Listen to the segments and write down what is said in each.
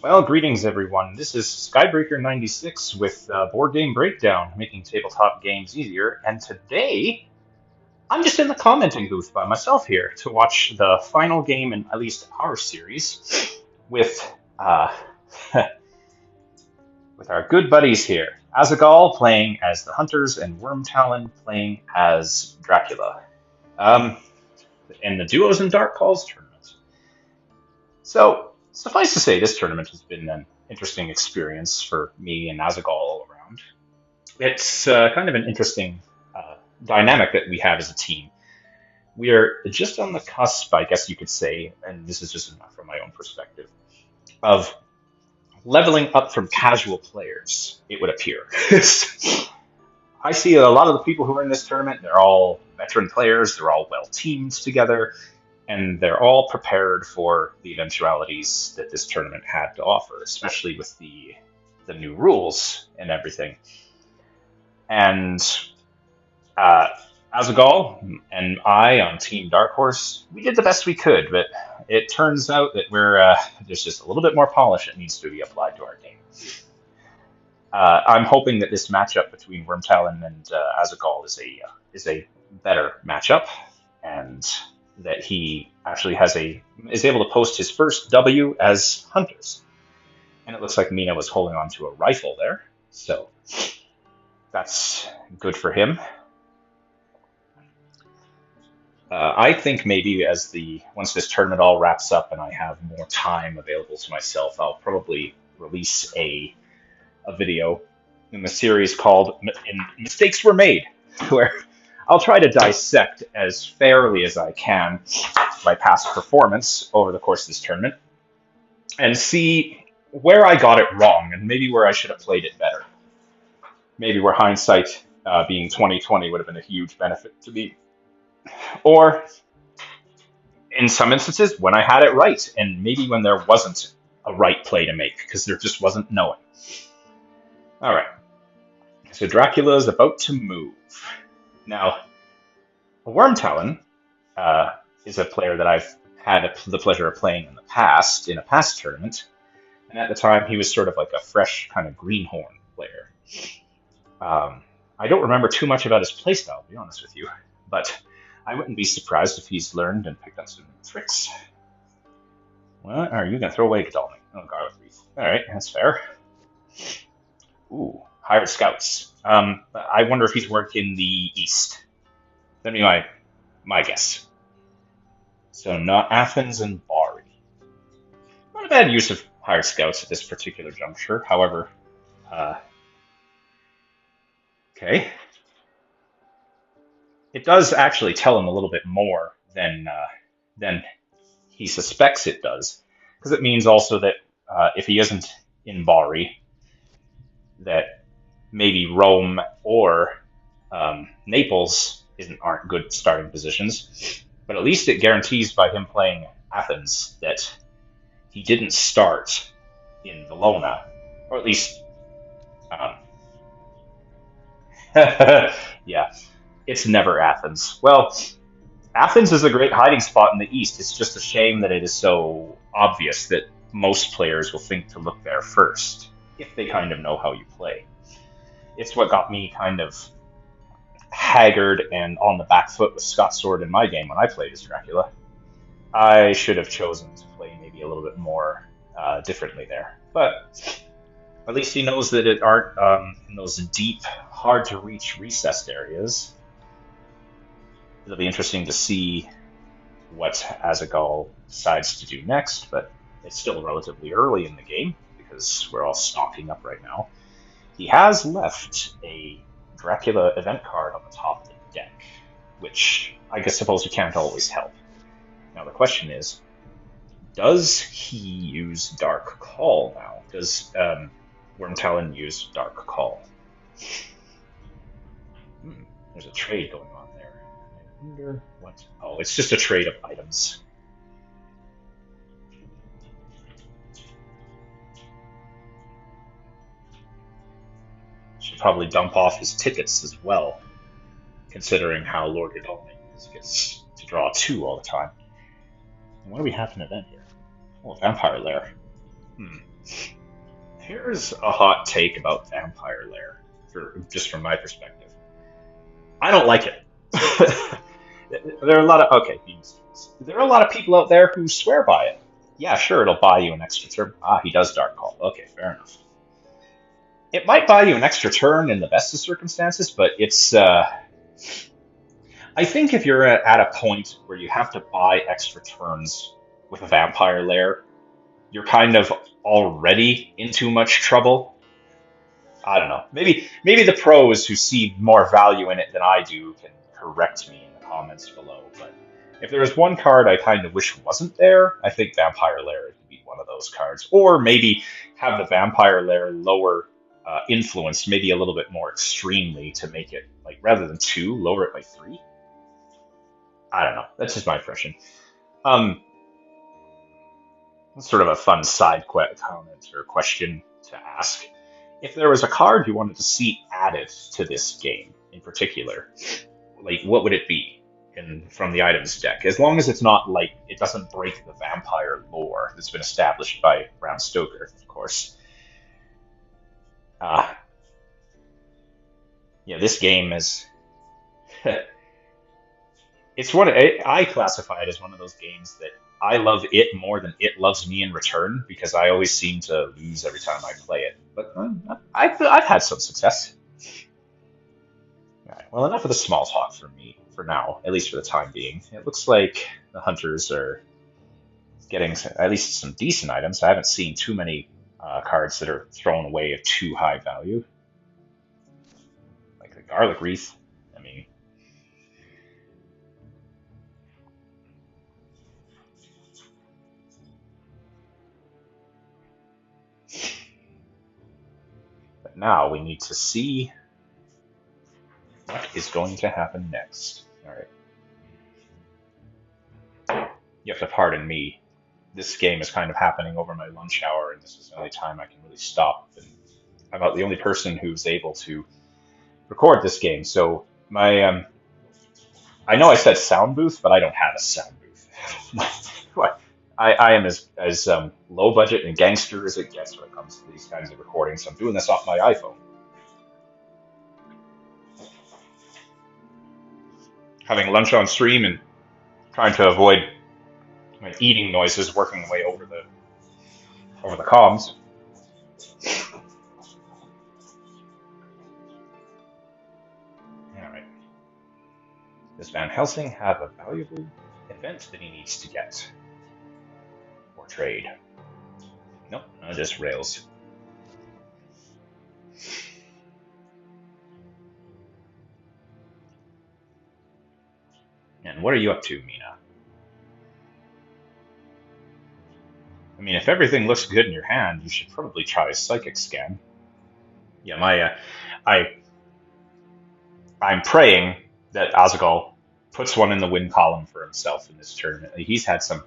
Well, greetings everyone. This is Skybreaker96 with Board Game Breakdown, making tabletop games easier. And today, I'm just in the commenting booth by myself here to watch the final game in at least our series with uh, with our good buddies here. Azaghal playing as the Hunters and Wyrmtalon playing as Dracula. Um, in the Duos and Dark Calls tournament. So, suffice to say, this tournament has been an interesting experience for me and Azaghal all around. It's kind of an interesting dynamic that we have as a team. We are just on the cusp, I guess you could say, and this is just from my own perspective, of leveling up from casual players, it would appear. I see a lot of the people who are in this tournament, they're all veteran players, they're all well teamed together, and they're all prepared for the eventualities that this tournament had to offer, especially with the new rules and everything. And Azaghal and I on Team Dark Horse, we did the best we could, but it turns out that there's just a little bit more polish that needs to be applied to our game. I'm hoping that this matchup between Wyrmtalon and Azaghal is a better matchup, and that he actually is able to post his first W as Hunters. And it looks like Mina was holding on to a rifle there, so that's good for him. I think maybe once this tournament all wraps up and I have more time available to myself, I'll probably release a video in the series called Mistakes Were Made, where I'll try to dissect as fairly as I can my past performance over the course of this tournament and see where I got it wrong and maybe where I should have played it better. Maybe where hindsight being 2020 would have been a huge benefit to me. Or in some instances, when I had it right, and maybe when there wasn't a right play to make, because there just wasn't knowing. All right. So Dracula is about to move. Now, Wyrmtalon is a player that I've had the pleasure of playing in the past, in a past tournament. And at the time, he was sort of like a fresh kind of greenhorn player. I don't remember too much about his playstyle, to be honest with you. But I wouldn't be surprised if he's learned and picked up some tricks. What are you going to throw away, Godalming? Oh, Garlic Wreath. All right, that's fair. Ooh, hired scouts. I wonder if he's working the east. That'd be my guess. So not Athens and Bari. Not a bad use of hired scouts at this particular juncture. However, okay. It does actually tell him a little bit more than he suspects it does, because it means also that if he isn't in Bari, that maybe Rome or Naples aren't good starting positions, but at least it guarantees by him playing Athens that he didn't start in Valona, or at least, yeah. It's never Athens. Well, Athens is a great hiding spot in the East. It's just a shame that it is so obvious that most players will think to look there first, if they kind of know how you play. It's what got me kind of haggard and on the back foot with Scott Sword in my game when I played as Dracula. I should have chosen to play maybe a little bit more differently there. But at least he knows that it aren't in those deep, hard-to-reach recessed areas. It'll be interesting to see what Azaghal decides to do next, but it's still relatively early in the game because we're all stocking up right now. He has left a Dracula event card on the top of the deck, which I suppose you can't always help. Now the question is, does he use Dark Call now? Does Wyrmtalon use Dark Call? There's a trade going on there. I wonder what... Oh, it's just a trade of items. Should probably dump off his tickets as well, considering how Lord Godalming gets to draw 2 all the time. And what do we have in an event here? Oh, Vampire Lair. Here's a hot take about Vampire Lair, just from my perspective. I don't like it. There are a lot of okay. There are a lot of people out there who swear by it. Yeah, sure, it'll buy you an extra turn. Ah, he does Dark Call. Okay, fair enough. It might buy you an extra turn in the best of circumstances, but it's. I think if you're at a point where you have to buy extra turns with a Vampire Lair, you're kind of already in too much trouble. I don't know. Maybe the pros who see more value in it than I do can correct me in the comments below. But if there is one card I kind of wish wasn't there, I think Vampire Lair would be one of those cards. Or maybe have the Vampire Lair lower influence, maybe a little bit more extremely to make it like rather than 2, lower it by 3. I don't know. That's just my impression. Um, sort of a fun side comment or question to ask. If there was a card you wanted to see added to this game in particular, like what would it be from the items deck? As long as it's not like it doesn't break the vampire lore that's been established by Bram Stoker, of course. Uh, yeah, this game is. It's one I classify it as one of those games that I love it more than it loves me in return because I always seem to lose every time I play it. But I've had some success. All right, well, enough of the small talk for me for now, at least for the time being. It looks like the hunters are getting at least some decent items. I haven't seen too many cards that are thrown away of too high value, like the garlic wreath. I mean, but now we need to see what is going to happen next. All right. You have to pardon me. This game is kind of happening over my lunch hour, and this is the only time I can really stop. And I'm about the only person who's able to record this game. So I know I said sound booth, but I don't have a sound booth. I am as low budget and gangster as it gets when it comes to these kinds of recordings. So I'm doing this off my iPhone. Having lunch on stream and trying to avoid my eating noises working their way over the comms. All right. Does Van Helsing have a valuable event that he needs to get or trade? Nope, just rails. And what are you up to, Mina? I mean, if everything looks good in your hand, you should probably try a psychic scan. Yeah, I'm praying that Azaghal puts one in the win column for himself in this tournament. He's had some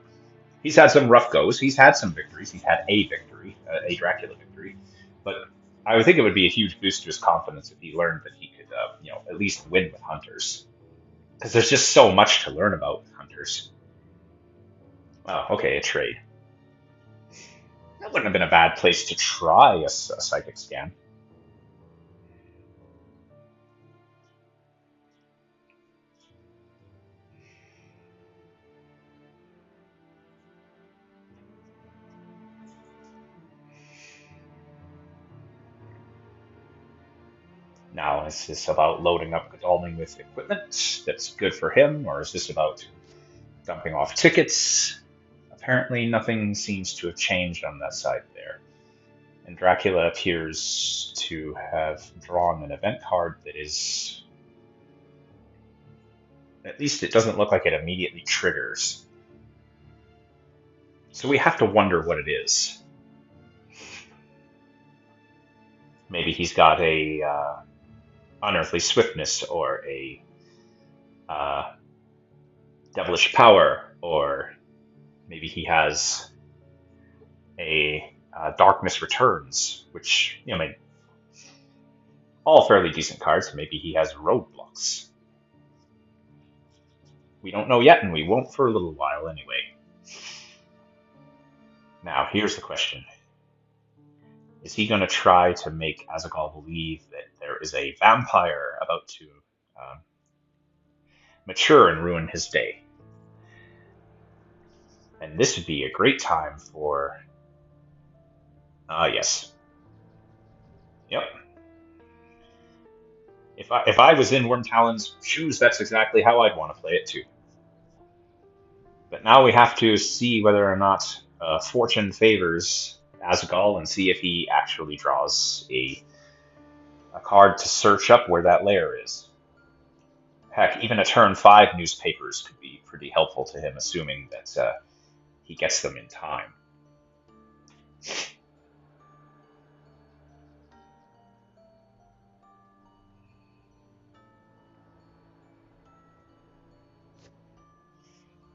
rough goes. He's had some victories. He's had a victory, a Dracula victory, but I would think it would be a huge boost to his confidence if he learned that he could, at least win with hunters, because there's just so much to learn about hunters. Oh, okay, a trade. That wouldn't have been a bad place to try a psychic scan. Now, is this about loading up Godalming with equipment that's good for him, or is this about dumping off tickets? Apparently, nothing seems to have changed on that side there. And Dracula appears to have drawn an event card that is. At least it doesn't look like it immediately triggers. So we have to wonder what it is. Maybe he's got a unearthly swiftness or a devilish power, or maybe he has a darkness returns, which all fairly decent cards. Maybe he has roadblocks. We don't know yet, and we won't for a little while anyway. Now, here's the question. Is he going to try to make Azaghal believe that there is a vampire about to um, mature and ruin his day? And this would be a great time for... yes. Yep. If I was in Wyrmtalon's shoes, that's exactly how I'd want to play it too. But now we have to see whether or not fortune favors Azaghal and see if he actually draws a card to search up where that lair is. Heck, even a turn 5 newspapers could be pretty helpful to him, assuming that he gets them in time.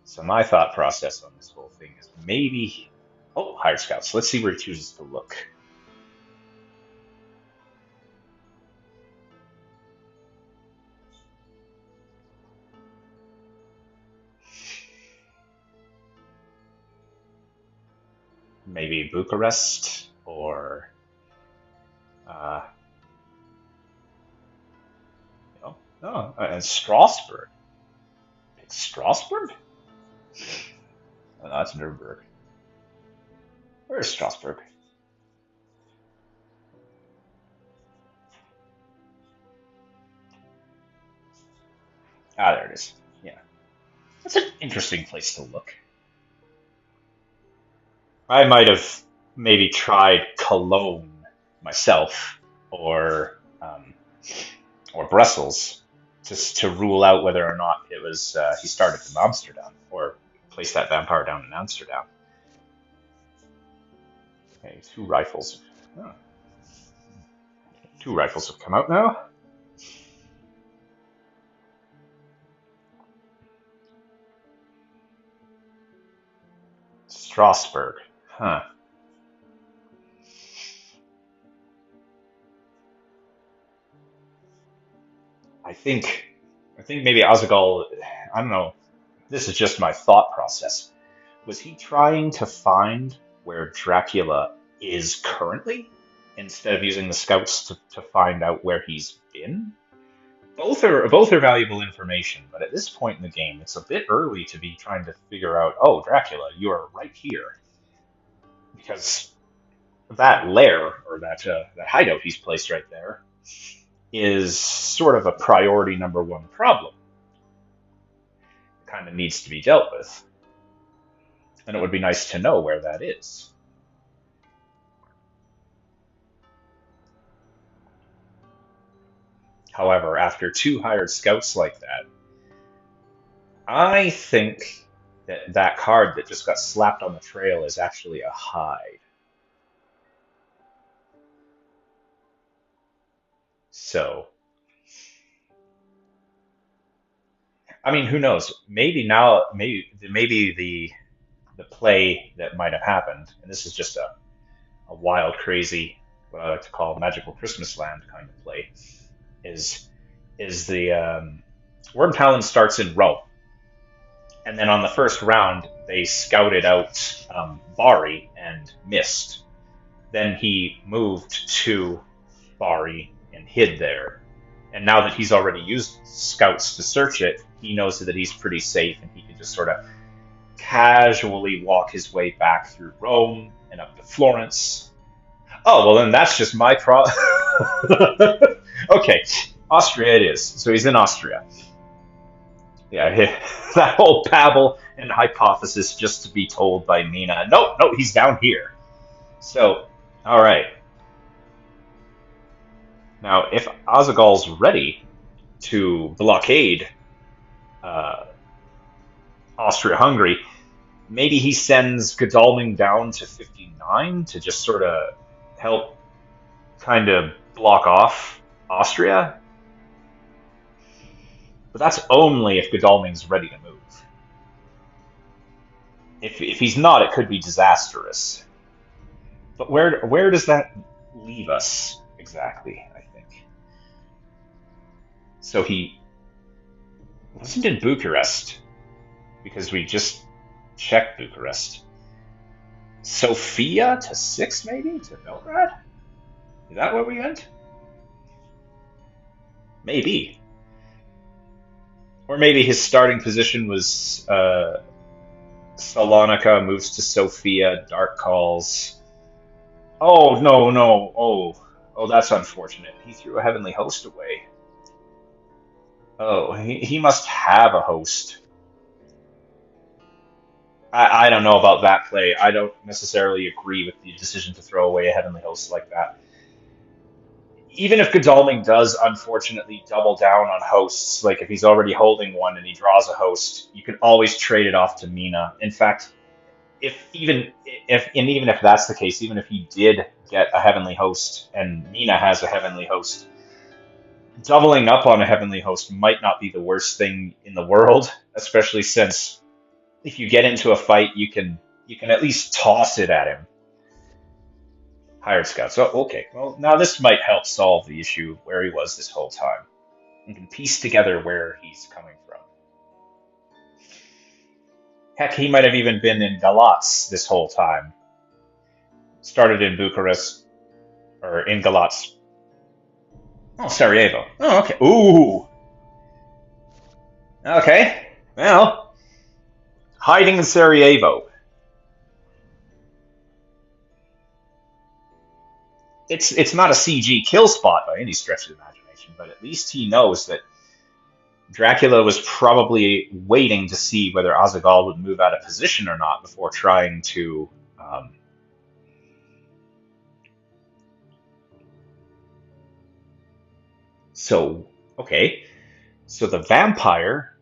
So my thought process on this whole thing is maybe... Oh, hired scouts. Let's see where he chooses to look. Maybe Bucharest or... and Strasbourg. Strasbourg? Oh, no, that's Nuremberg. Where's Strasbourg? Ah, there it is. Yeah. That's an interesting place to look. I might have maybe tried Cologne myself, or Brussels, just to rule out whether or not it was he started from Amsterdam, or placed that vampire down in Amsterdam. Okay, 2 rifles. Oh. 2 rifles have come out now. Strasbourg. Huh. I think maybe Azaghal, I don't know, this is just my thought process. Was he trying to find where Dracula is currently instead of using the scouts to find out where he's been? Both are valuable information, but at this point in the game, it's a bit early to be trying to figure out, oh, Dracula, you are right here. Because that lair, or that hideout he's placed right there, is sort of a priority number 1 problem. It kind of needs to be dealt with. And it would be nice to know where that is. However, after 2 hired scouts like that, I think that card that just got slapped on the trail is actually a hide. So, I mean, who knows? Maybe now, maybe the play that might have happened, and this is just a wild, crazy, what I like to call magical Christmas land kind of play, is the Wyrmtalon starts in Rome, and then on the first round they scouted out Bari and missed. Then he moved to Bari and hid there. And now that he's already used scouts to search it, he knows that he's pretty safe, and he can just sort of casually walk his way back through Rome and up to Florence. Oh, well, then that's just my problem. Okay, Austria it is. So he's in Austria. Yeah, that whole babble and hypothesis just to be told by Mina. No, he's down here. So, all right. Now, if Azaghal's ready to blockade Austria-Hungary, maybe he sends Godalming down to 59 to just sort of help kind of block off Austria. But that's only if Godalming's ready to move. If he's not, it could be disastrous. But where does that leave us exactly, I think? So he wasn't in Bucharest, because we just checked Bucharest. Sofia to 6, maybe? To Belgrade? Is that where we went? Maybe. Or maybe his starting position was Salonika, moves to Sophia, Dark Calls. Oh, no, no. Oh, that's unfortunate. He threw a Heavenly Host away. Oh, he must have a host. I don't know about that play. I don't necessarily agree with the decision to throw away a Heavenly Host like that. Even if Godalming does unfortunately double down on hosts, like if he's already holding one and he draws a host, you can always trade it off to Mina. In fact, even if that's the case, even if he did get a Heavenly Host and Mina has a Heavenly Host, doubling up on a Heavenly Host might not be the worst thing in the world, especially since if you get into a fight, you can at least toss it at him. Hired scouts. Oh, okay. Well, now this might help solve the issue of where he was this whole time. You can piece together where he's coming from. Heck, he might have even been in Galatz this whole time. Started in Bucharest, or in Galatz. Oh, Sarajevo. Oh, okay. Ooh. Okay. Well, hiding in Sarajevo. It's not a CG kill spot by any stretch of the imagination, but at least he knows that Dracula was probably waiting to see whether Azaghal would move out of position or not before trying to. So, okay. So the vampire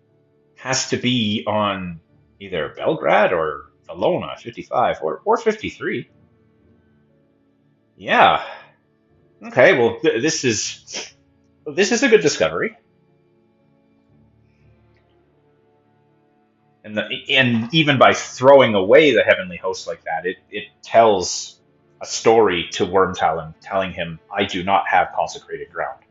has to be on either Belgrade or Valona, 55, or 53. Yeah. Okay, well, this is a good discovery. And even by throwing away the heavenly host like that, it tells a story to Wyrmtalon, telling him, "I do not have consecrated ground."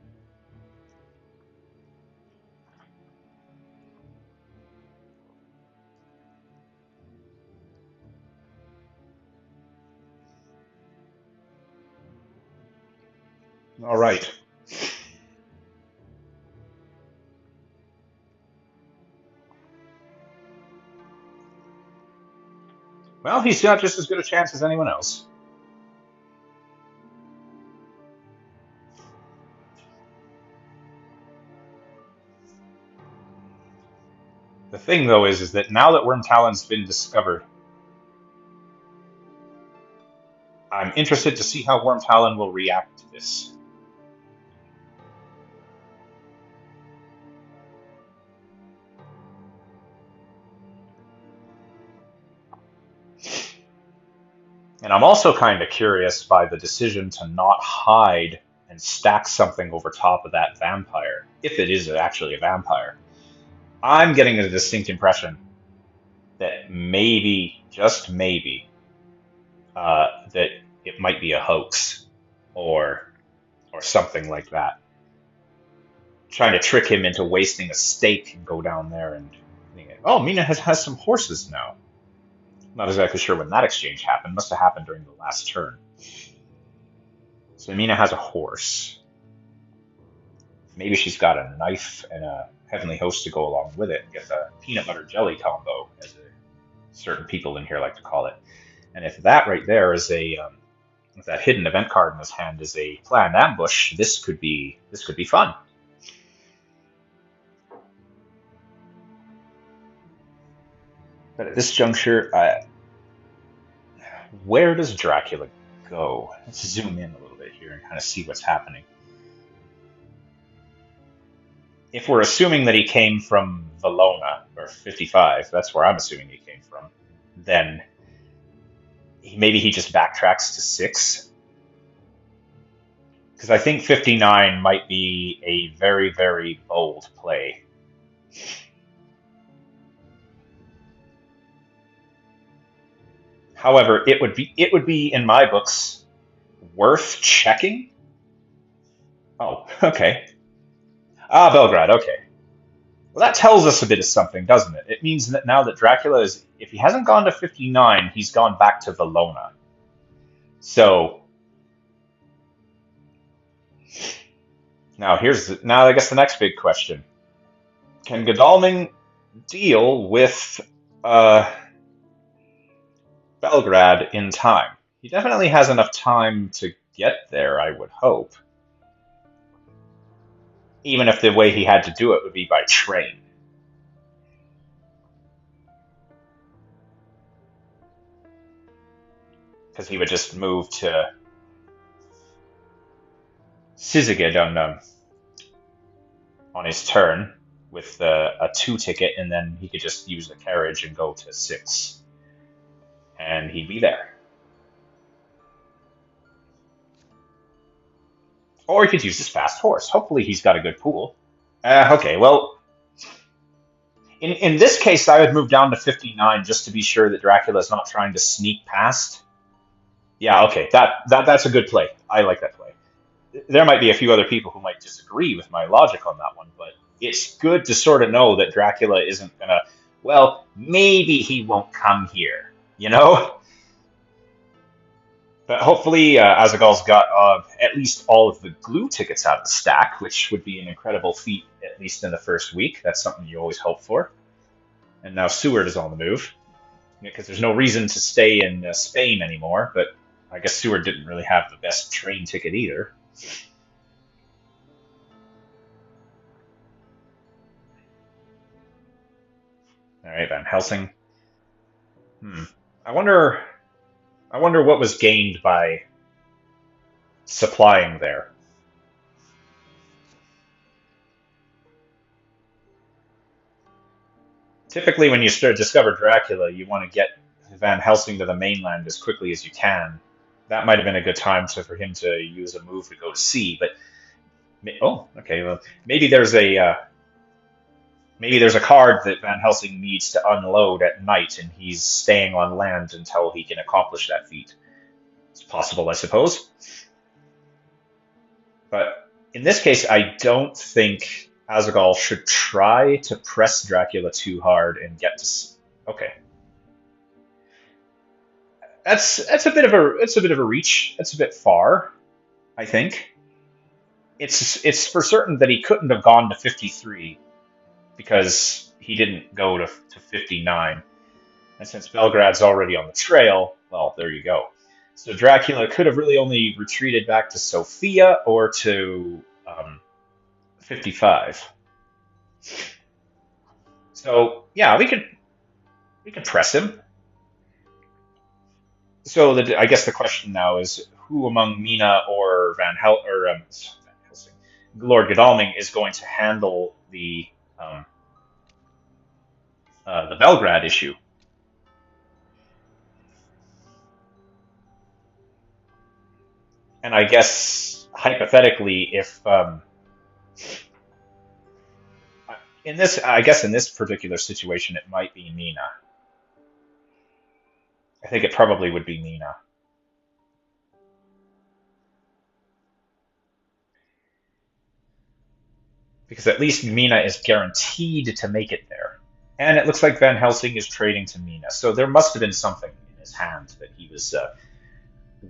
All right. Well, he's got just as good a chance as anyone else. The thing, though, is that now that Wyrmtalon's been discovered, I'm interested to see how Wyrmtalon will react to this. And I'm also kind of curious by the decision to not hide and stack something over top of that vampire, if it is actually a vampire. I'm getting a distinct impression that maybe, just maybe, that it might be a hoax or something like that. Trying to trick him into wasting a stake and go down there and oh, Mina has some horses now. Not exactly sure when that exchange happened. Must have happened during the last turn. So Mina has a horse. Maybe she's got a knife and a heavenly host to go along with it and get the peanut butter jelly combo, as certain people in here like to call it. And if that right there is if that hidden event card in his hand is a planned ambush, this could be fun. But at this juncture, where does Dracula go? Let's zoom in a little bit here and kind of see what's happening. If we're assuming that he came from Valona, or 55, that's where I'm assuming he came from, then maybe he just backtracks to 6. Because I think 59 might be a very, very bold play. However, it would be in my books worth checking. Oh, okay. Ah, Belgrade, okay. Well, that tells us a bit of something, doesn't it? It means that now that Dracula is, if he hasn't gone to 59, he's gone back to Valona. So, Now I guess the next big question. Can Godalming deal with uh, Belgrade in time? He definitely has enough time to get there, I would hope. Even if the way he had to do it would be by train. Because he would just move to Sizigid on his turn with a 2 ticket, and then he could just use the carriage and go to 6. And he'd be there. Or he could use his fast horse. Hopefully he's got a good pool. Okay, well, in this case, I would move down to 59 just to be sure that Dracula's not trying to sneak past. Yeah, okay, that's a good play. I like that play. There might be a few other people who might disagree with my logic on that one, but it's good to sort of know that Dracula isn't gonna, well, maybe he won't come here, you know? But hopefully Azaghal's got at least all of the glue tickets out of the stack, which would be an incredible feat, at least in the first week. That's something you always hope for. And now Seward is on the move, because there's no reason to stay in Spain anymore, but I guess Seward didn't really have the best train ticket either. All right, Van Helsing. I wonder what was gained by supplying there. Typically, when you discover Dracula, you want to get Van Helsing to the mainland as quickly as you can. That might have been a good time for him to use a move to go to sea, but okay. Well, maybe there's a card that Van Helsing needs to unload at night, and he's staying on land until he can accomplish that feat. It's possible, I suppose. But in this case, I don't think Azaghal should try to press Dracula too hard and get to. Okay, that's a bit of a reach. That's a bit far, I think. It's for certain that he couldn't have gone to 53 because he didn't go to 59. And since Belgrade's already on the trail, well, there you go. So Dracula could have really only retreated back to Sofia or to 55. So yeah, we could press him. So I guess the question now is who among Mina or Van Helsing, Lord Godalming is going to handle the Belgrade issue. And I guess hypothetically, if in this particular situation, it might be Mina. I think it probably would be Mina. Because at least Mina is guaranteed to make it there. And it looks like Van Helsing is trading to Mina. So there must have been something in his hand that he was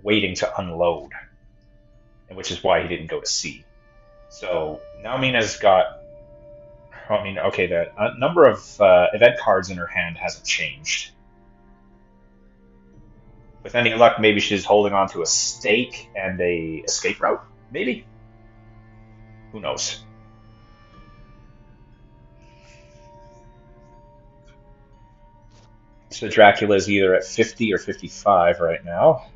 waiting to unload, and which is why he didn't go to sea. So now Mina's got, I mean, okay, the number of event cards in her hand hasn't changed. With any luck, maybe she's holding on to a stake and a escape route, maybe? Who knows? So Dracula is either at 50 or 55 right now.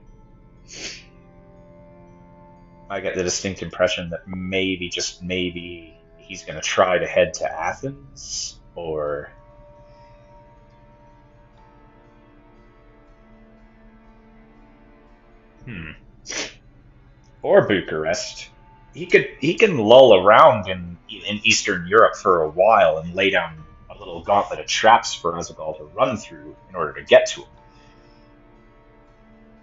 I get the distinct impression that maybe, just maybe, he's going to try to head to Athens, or... Or Bucharest. He can lull around in Eastern Europe for a while and lay down a little gauntlet of traps for Azaghal to run through in order to get to him.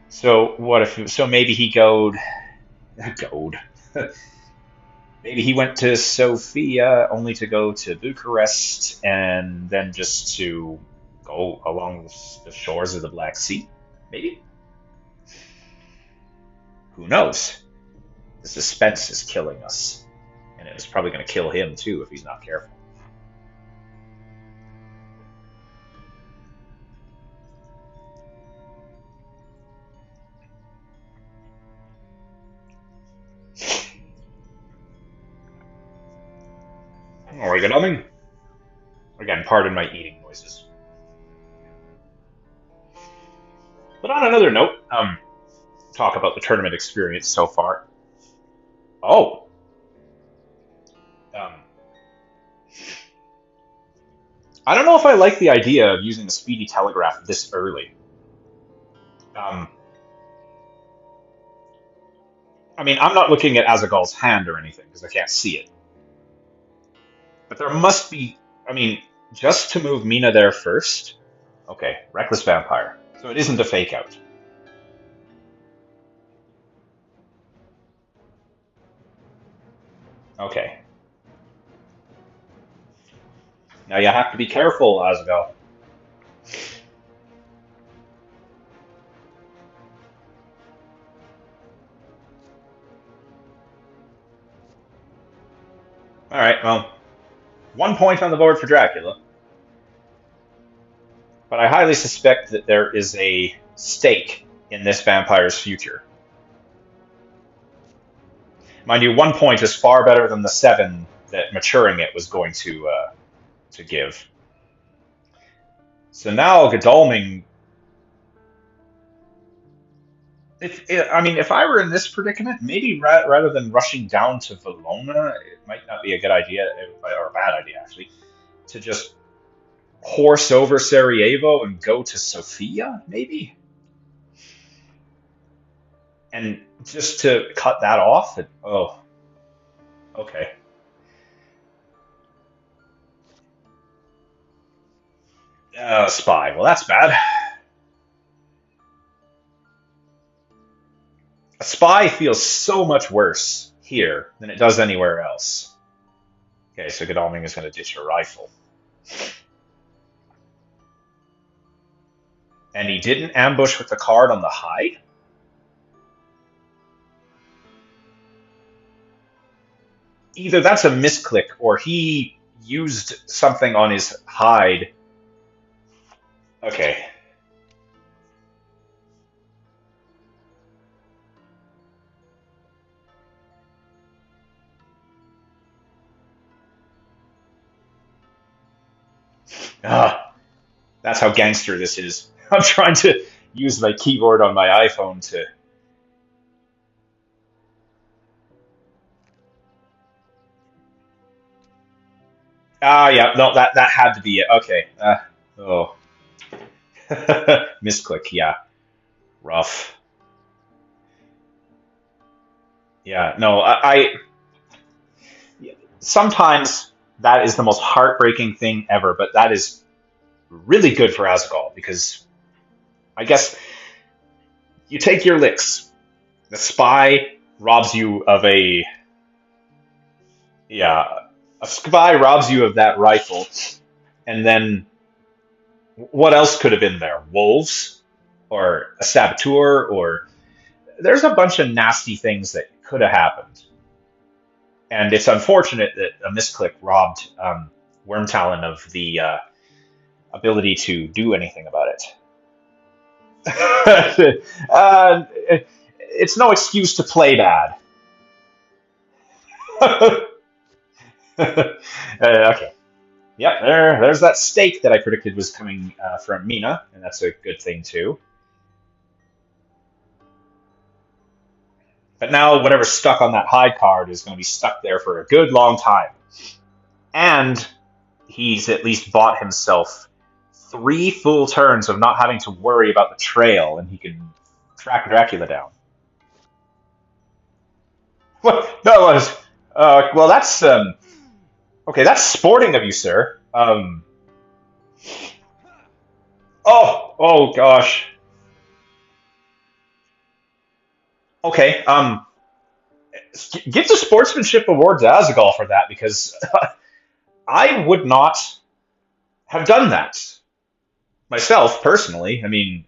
So what if? So maybe he goad. Maybe he went to Sofia only to go to Bucharest and then just to go along the shores of the Black Sea. Maybe. Who knows? The suspense is killing us. And it was probably going to kill him too if he's not careful. All right, good evening. Again, pardon my eating noises. But on another note, talk about the tournament experience so far. Oh, um, I don't know if I like the idea of using the speedy telegraph this early. Um, I mean, I'm not looking at Azaghal's hand or anything because I can't see it. But there must be, I mean, just to move Mina there first. Okay, Reckless Vampire. So it isn't a fake out. Okay. Now you have to be careful, Azaghal. All right, well, 1 point on the board for Dracula. But I highly suspect that there is a stake in this vampire's future. Mind you, 1 point is far better than the 7 that maturing it was going to give. So now Godalming. If I were in this predicament, maybe rather than rushing down to Valona, it might not be a good idea, or a bad idea actually, to just horse over Sarajevo and go to Sofia, maybe, and just to cut that off. Oh, okay. Spy. Well, that's bad. A spy feels so much worse here than it does anywhere else. Okay, so Godalming is going to ditch a rifle. And he didn't ambush with the card on the hide? Either that's a misclick or he used something on his hide. Okay. Ah, that's how gangster this is. I'm trying to use my keyboard on my iPhone to. Ah, yeah, no, that had to be it. Okay. Oh, misclick. Yeah, rough. Yeah, no, sometimes that is the most heartbreaking thing ever, but that is really good for Azaghal because I guess you take your licks. The spy robs you of a yeah, a spy robs you of that rifle, and then what else could have been there? Wolves or a saboteur or there's a bunch of nasty things that could have happened. And it's unfortunate that a misclick robbed Wyrmtalon of the ability to do anything about it. It's no excuse to play bad. Okay. Yep, there's that stake that I predicted was coming from Mina, and that's a good thing too. But now whatever's stuck on that hide card is going to be stuck there for a good long time. And he's at least bought himself 3 full turns of not having to worry about the trail, and he can track Dracula down. What? That was. Well, that's okay. That's sporting of you, sir. Oh gosh. Okay. Give the sportsmanship award to Azaghal for that because I would not have done that myself personally. I mean,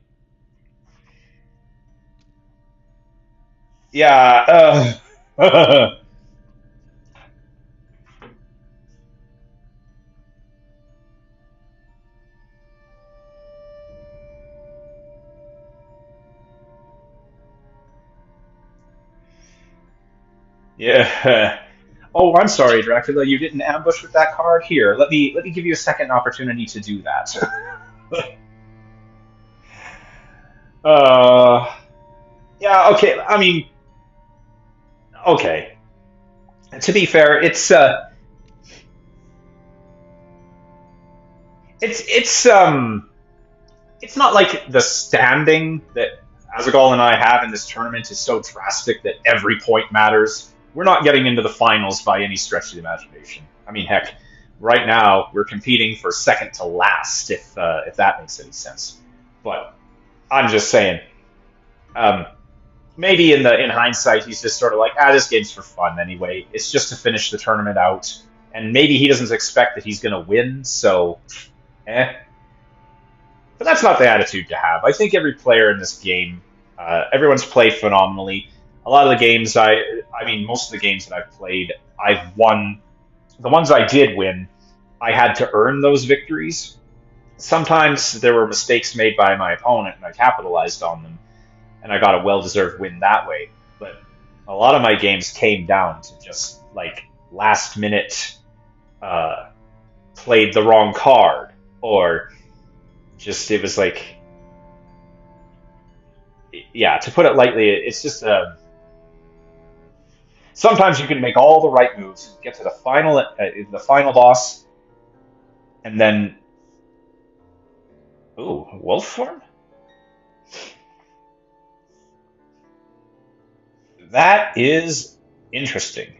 yeah. Yeah. Oh, I'm sorry, Dracula. You didn't ambush with that card. Here, let me give you a second opportunity to do that. uh, yeah. Okay. I mean, okay. To be fair, it's it's not like the standing that Azaghal and I have in this tournament is so drastic that every point matters. We're not getting into the finals by any stretch of the imagination. I mean, heck, right now we're competing for second to last, if that makes any sense. But I'm just saying, um, maybe in hindsight, he's just sort of like, this game's for fun anyway. It's just to finish the tournament out, and maybe he doesn't expect that he's going to win. So, eh. But that's not the attitude to have. I think every player in this game, everyone's played phenomenally. A lot of the games, I mean, most of the games that I've played, I've won. The ones I did win, I had to earn those victories. Sometimes there were mistakes made by my opponent, and I capitalized on them, and I got a well-deserved win that way. But a lot of my games came down to just like last minute, uh, played the wrong card, or just it was like, yeah, to put it lightly, it's just sometimes you can make all the right moves, get to the final boss, and then ooh, wolf form. That is interesting.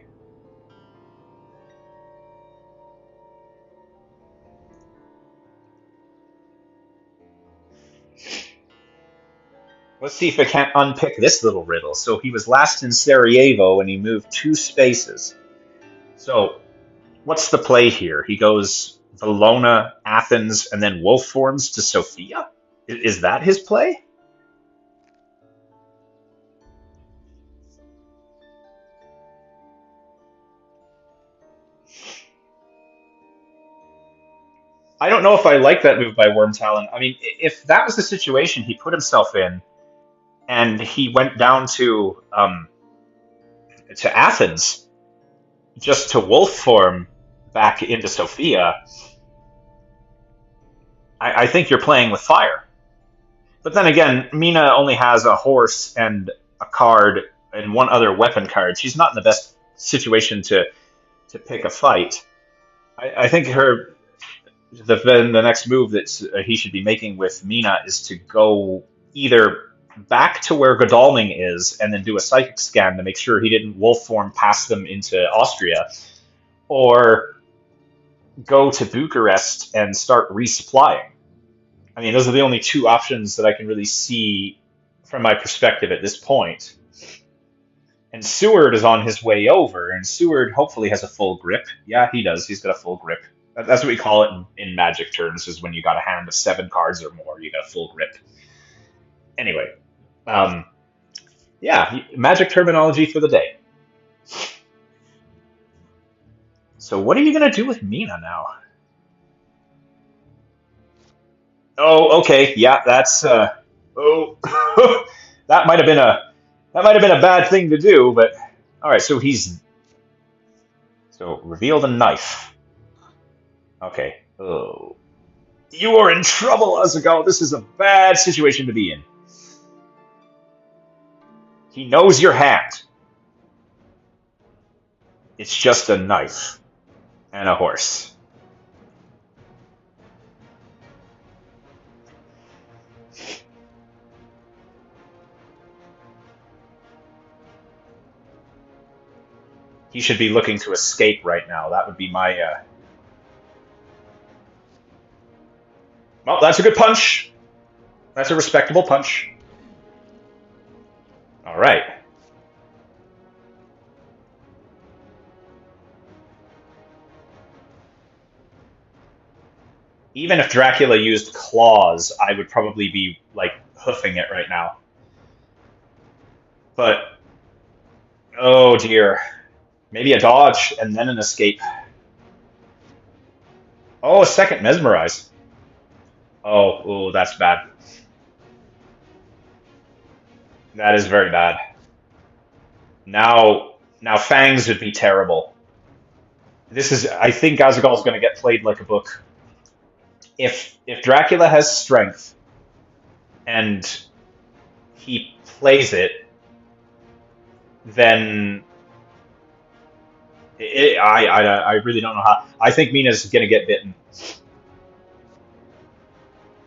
Let's see if I can't unpick this little riddle. So he was last in Sarajevo and he moved two spaces. So what's the play here? He goes Valona, Athens, and then wolf forms to Sofia? Is that his play? I don't know if I like that move by Wyrmtalon. I mean, if that was the situation he put himself in, and he went down to Athens just to wolf form back into Sofia, I think you're playing with fire. But then again, Mina only has a horse and a card and one other weapon card. She's not in the best situation to pick a fight. I think the next move that he should be making with Mina is to go either back to where Godalming is and then do a psychic scan to make sure he didn't wolf form past them into Austria, or go to Bucharest and start resupplying. I mean, those are the only two options that I can really see from my perspective at this point. And Seward is on his way over, and Seward hopefully has a full grip. Yeah, he does. He's got a full grip. That's what we call it in Magic terms, is when you got a hand of 7 cards or more, you got a full grip. Anyway, um, yeah, Magic terminology for the day. So what are you going to do with Mina now? Oh, okay. Yeah, that's oh, that might have been a bad thing to do, but all right. So reveal the knife. Okay. Oh, you are in trouble, Azaghal. This is a bad situation to be in. He knows your hand. It's just a knife and a horse. He should be looking to escape right now. That would be my. Well, that's a good punch. That's a respectable punch. All right. Even if Dracula used claws, I would probably be like hoofing it right now. But oh dear, maybe a dodge and then an escape. Oh, a second mesmerize. Oh, that's bad. That is very bad. Now, Now, Fangs would be terrible. I think Azaghal is going to get played like a book. If Dracula has strength and he plays it, then I really don't know how. I think Mina's going to get bitten.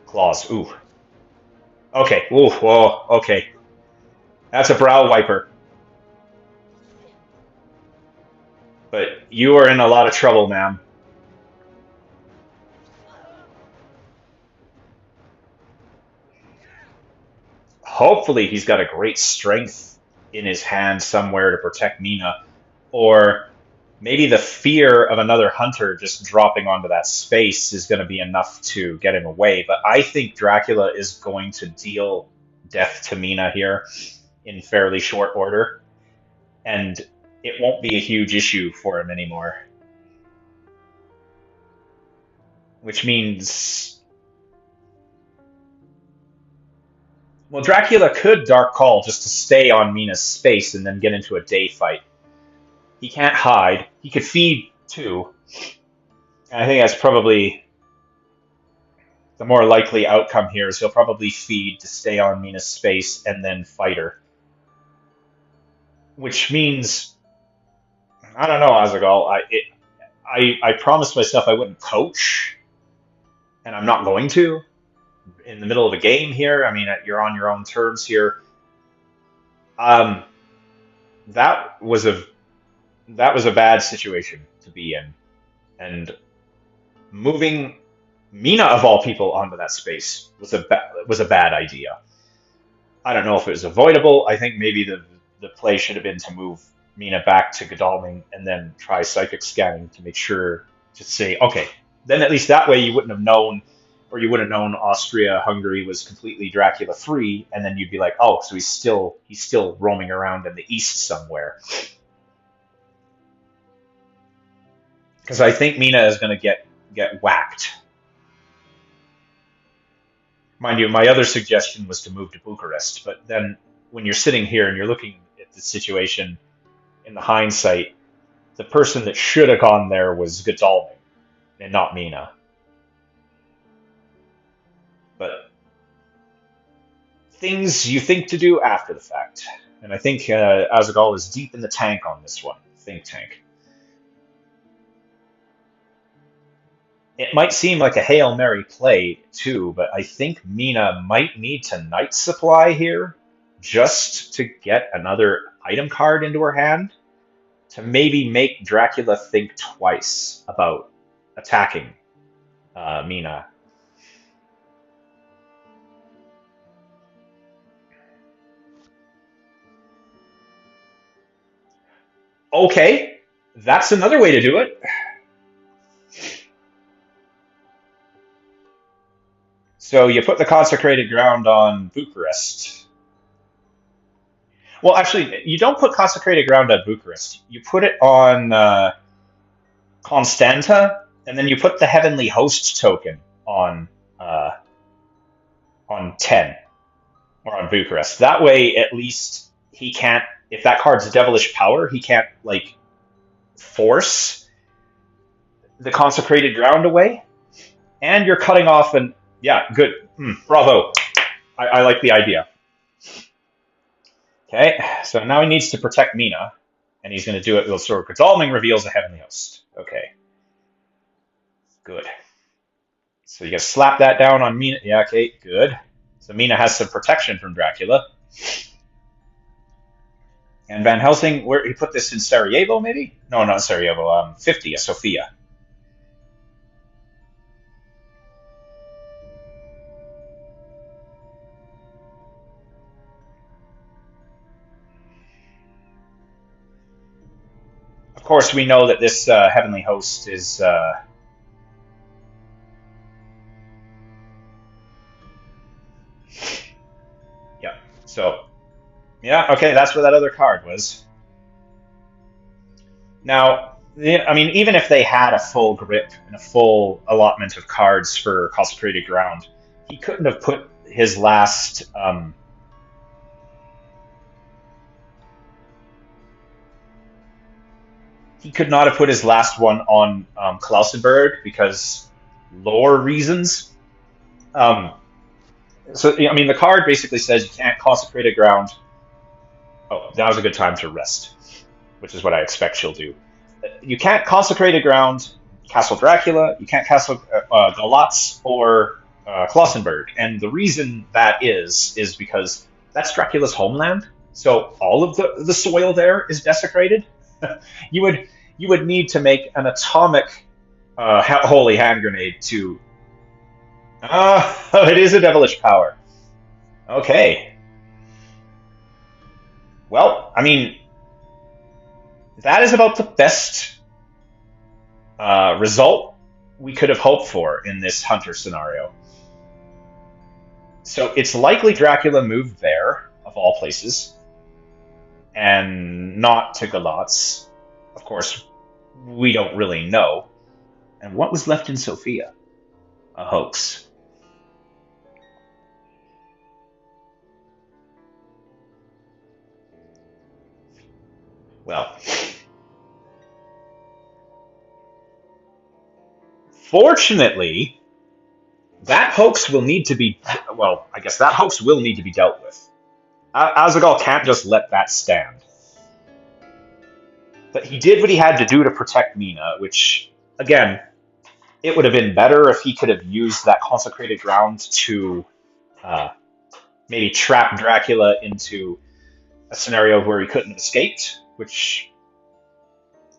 Claws. Ooh. Okay. Ooh. Whoa. Okay. That's a brow wiper. But you are in a lot of trouble, ma'am. Hopefully he's got a great strength in his hand somewhere to protect Mina. Or maybe the fear of another hunter just dropping onto that space is going to be enough to get him away. But I think Dracula is going to deal death to Mina here in fairly short order. And it won't be a huge issue for him anymore. Which means... Well, Dracula could Dark Call just to stay on Mina's space and then get into a day fight. He can't hide. He could feed, too. And I think that's probably the more likely outcome here, is he'll probably feed to stay on Mina's space and then fight her. Which means... I don't know, Azaghal. I promised myself I wouldn't coach, and I'm not going to. In the middle of a game here, I mean, you're on your own terms here. That was a bad situation to be in, and moving Mina of all people onto that space was a bad idea. I don't know if it was avoidable. I think maybe the play should have been to move Mina back to Godalming and then try psychic scanning to make sure to say, okay, then at least that way you wouldn't have known, or you would have known Austria-Hungary was completely Dracula-free, and then you'd be like, oh, so he's still roaming around in the east somewhere. Because I think Mina is going to get whacked. Mind you, my other suggestion was to move to Bucharest, but then when you're sitting here and you're looking at the situation in the hindsight, the person that should have gone there was Godalming and not Mina. But things you think to do after the fact. And I think Azaghal is deep in the tank on this one. Think tank. It might seem like a Hail Mary play, too, but I think Mina might need to Night Supply here just to get another item card into her hand to maybe make Dracula think twice about attacking Mina. Okay, that's another way to do it. So you put the consecrated ground on Bucharest. Well, actually, you don't put consecrated ground on Bucharest. You put it on Constanta, and then you put the heavenly host token on 10 or on Bucharest. That way, at least he can't. If that card's devilish power, he can't like force the consecrated ground away. And you're cutting off an... Yeah, good. Bravo. I like the idea. Okay, so now he needs to protect Mina, and he's going to do it with sort of Godalming reveals a heavenly host. Okay. Good. So you got to slap that down on Mina. Yeah, okay, good. So Mina has some protection from Dracula. And Van Helsing, where he put this in Sarajevo, maybe? No, not Sarajevo. 50, Sofia. Of course, we know that this heavenly host is... yeah, so... Yeah, okay, that's where that other card was. Now, I mean, even if they had a full grip and a full allotment of cards for Consecrated Ground, he couldn't have put his last... he could not have put his last one on Klausenberg because lore reasons. Um, so, I mean, the card basically says you can't consecrate a ground. Oh, now's a good time to rest, which is what I expect she'll do. You can't consecrate a ground, Castle Dracula. You can't castle Galatz or Klausenberg. And the reason that is because that's Dracula's homeland. So all of the soil there is desecrated. you would you would need to make an atomic holy hand grenade to. It is a devilish power. Okay. Well, I mean, that is about the best result we could have hoped for in this hunter scenario. So it's likely Dracula moved there, of all places, and not to Galatz. Of course, we don't really know. And what was left in Sofia? A hoax. Well, fortunately, that hoax will need to be, well, I guess that hoax will need to be dealt with. Azaghal can't just let that stand. But he did what he had to do to protect Mina, which, again, it would have been better if he could have used that consecrated ground to uh, maybe trap Dracula into a scenario where he couldn't have escaped. Which,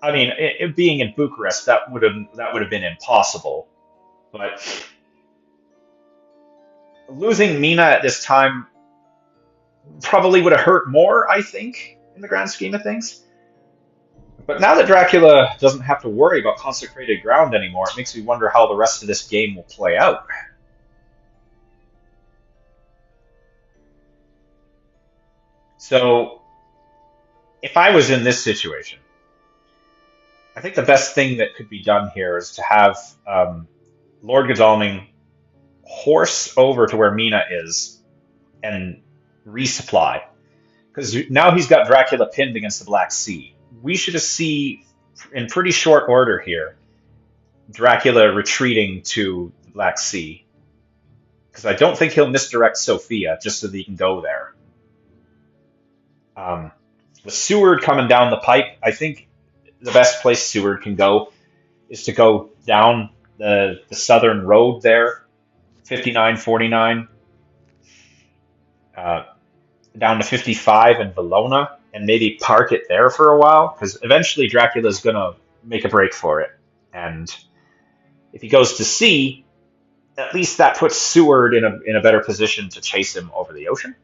I mean, it being in Bucharest, that would have been impossible. But losing Mina at this time probably would have hurt more, I think, in the grand scheme of things. But now that Dracula doesn't have to worry about consecrated ground anymore, it makes me wonder how the rest of this game will play out. So, if I was in this situation, I think the best thing that could be done here is to have Lord Godalming horse over to where Mina is and resupply. Because now he's got Dracula pinned against the Black Sea. We should see, in pretty short order here, Dracula retreating to the Black Sea. Because I don't think he'll misdirect Sofia just so that he can go there. With Seward coming down the pipe, I think the best place Seward can go is to go down the southern road there, 5949, uh, down to 55 in Valona, and maybe park it there for a while, because eventually Dracula's going to make a break for it. And if he goes to sea, at least that puts Seward in a better position to chase him over the ocean.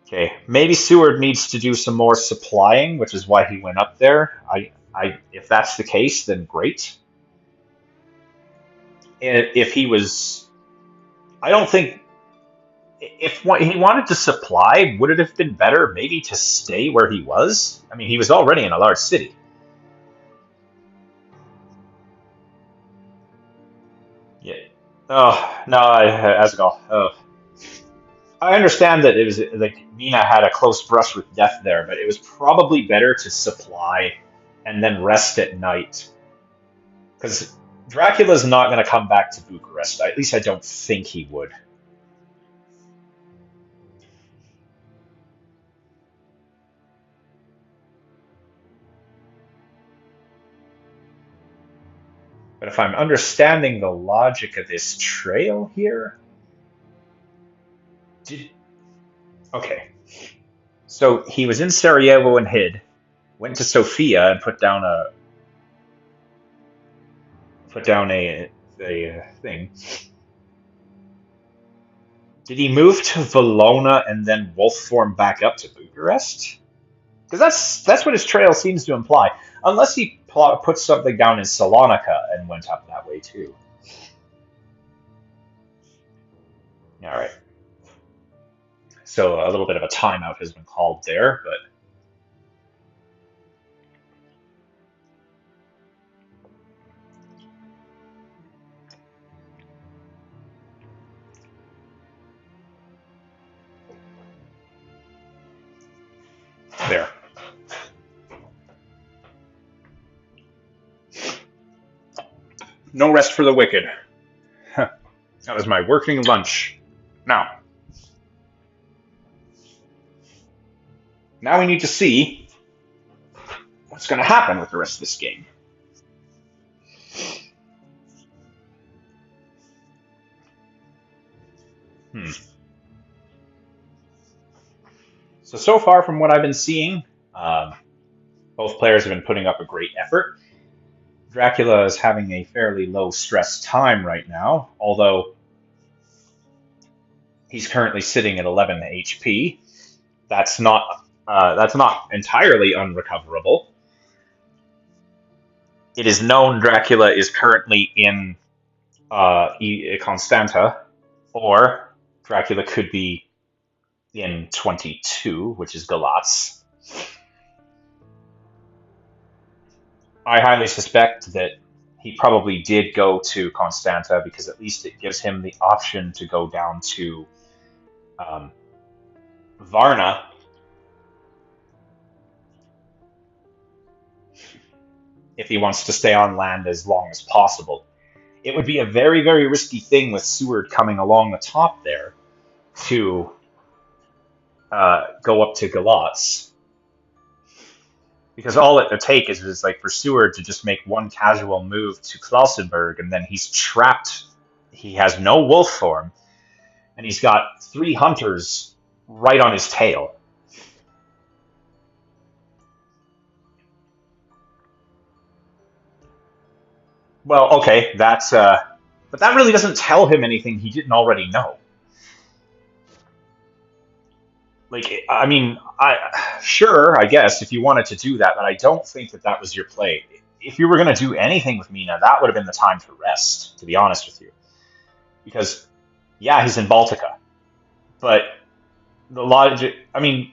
Okay, maybe Seward needs to do some more supplying, which is why he went up there. If that's the case, then great. If he was, I don't think, if he wanted to supply, would it have been better maybe to stay where he was? I mean, he was already in a large city. Yeah. Oh no, Azaghal. Oh. I understand that it was like Mina had a close brush with death there, but it was probably better to supply and then rest at night. Because Dracula's not going to come back to Bucharest. At least I don't think he would. But if I'm understanding the logic of this trail here, did, okay. So he was in Sarajevo and hid, went to Sofia and put down a thing. Did he move to Valona and then wolf form back up to Bucharest? Because that's what his trail seems to imply. Unless he put something down in Salonika and went up that way too. All right. So a little bit of a timeout has been called there, but there. No rest for the wicked. That was my working lunch. Now we need to see what's going to happen with the rest of this game. So far from what I've been seeing, both players have been putting up a great effort. Dracula is having a fairly low stress time right now, although he's currently sitting at 11 HP. That's not entirely unrecoverable. It is known Dracula is currently in Constanta, or Dracula could be in 22, which is Galatz. I highly suspect that he probably did go to Constanta because at least it gives him the option to go down to Varna. If he wants to stay on land as long as possible. It would be a very, very risky thing with Seward coming along the top there to go up to Galatz. Because all it would take is like for Seward to just make one casual move to Klausenberg, and then he's trapped. He has no wolf form, and he's got 3 hunters right on his tail. Well, okay, that's but that really doesn't tell him anything he didn't already know. Like, I mean, sure, I guess if you wanted to do that, but I don't think that was your play. If you were going to do anything with Mina, that would have been the time to rest, to be honest with you. Because, yeah, he's in Baltica, but the logic, I mean,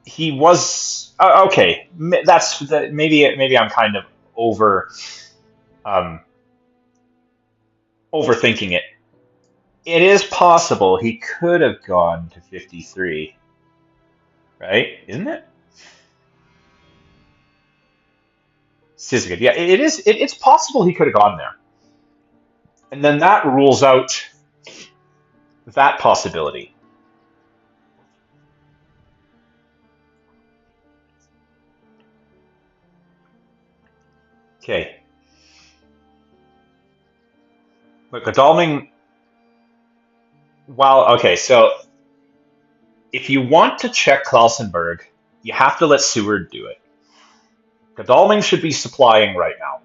he was okay. Maybe I'm kind of overthinking it. It is possible he could have gone to 53, right? Isn't it? Sizgud, yeah, it is. It's possible he could have gone there, and then that rules out that possibility. Okay. Look, Godalming. Well, okay, so if you want to check Klausenberg, you have to let Seward do it. Godalming should be supplying right now.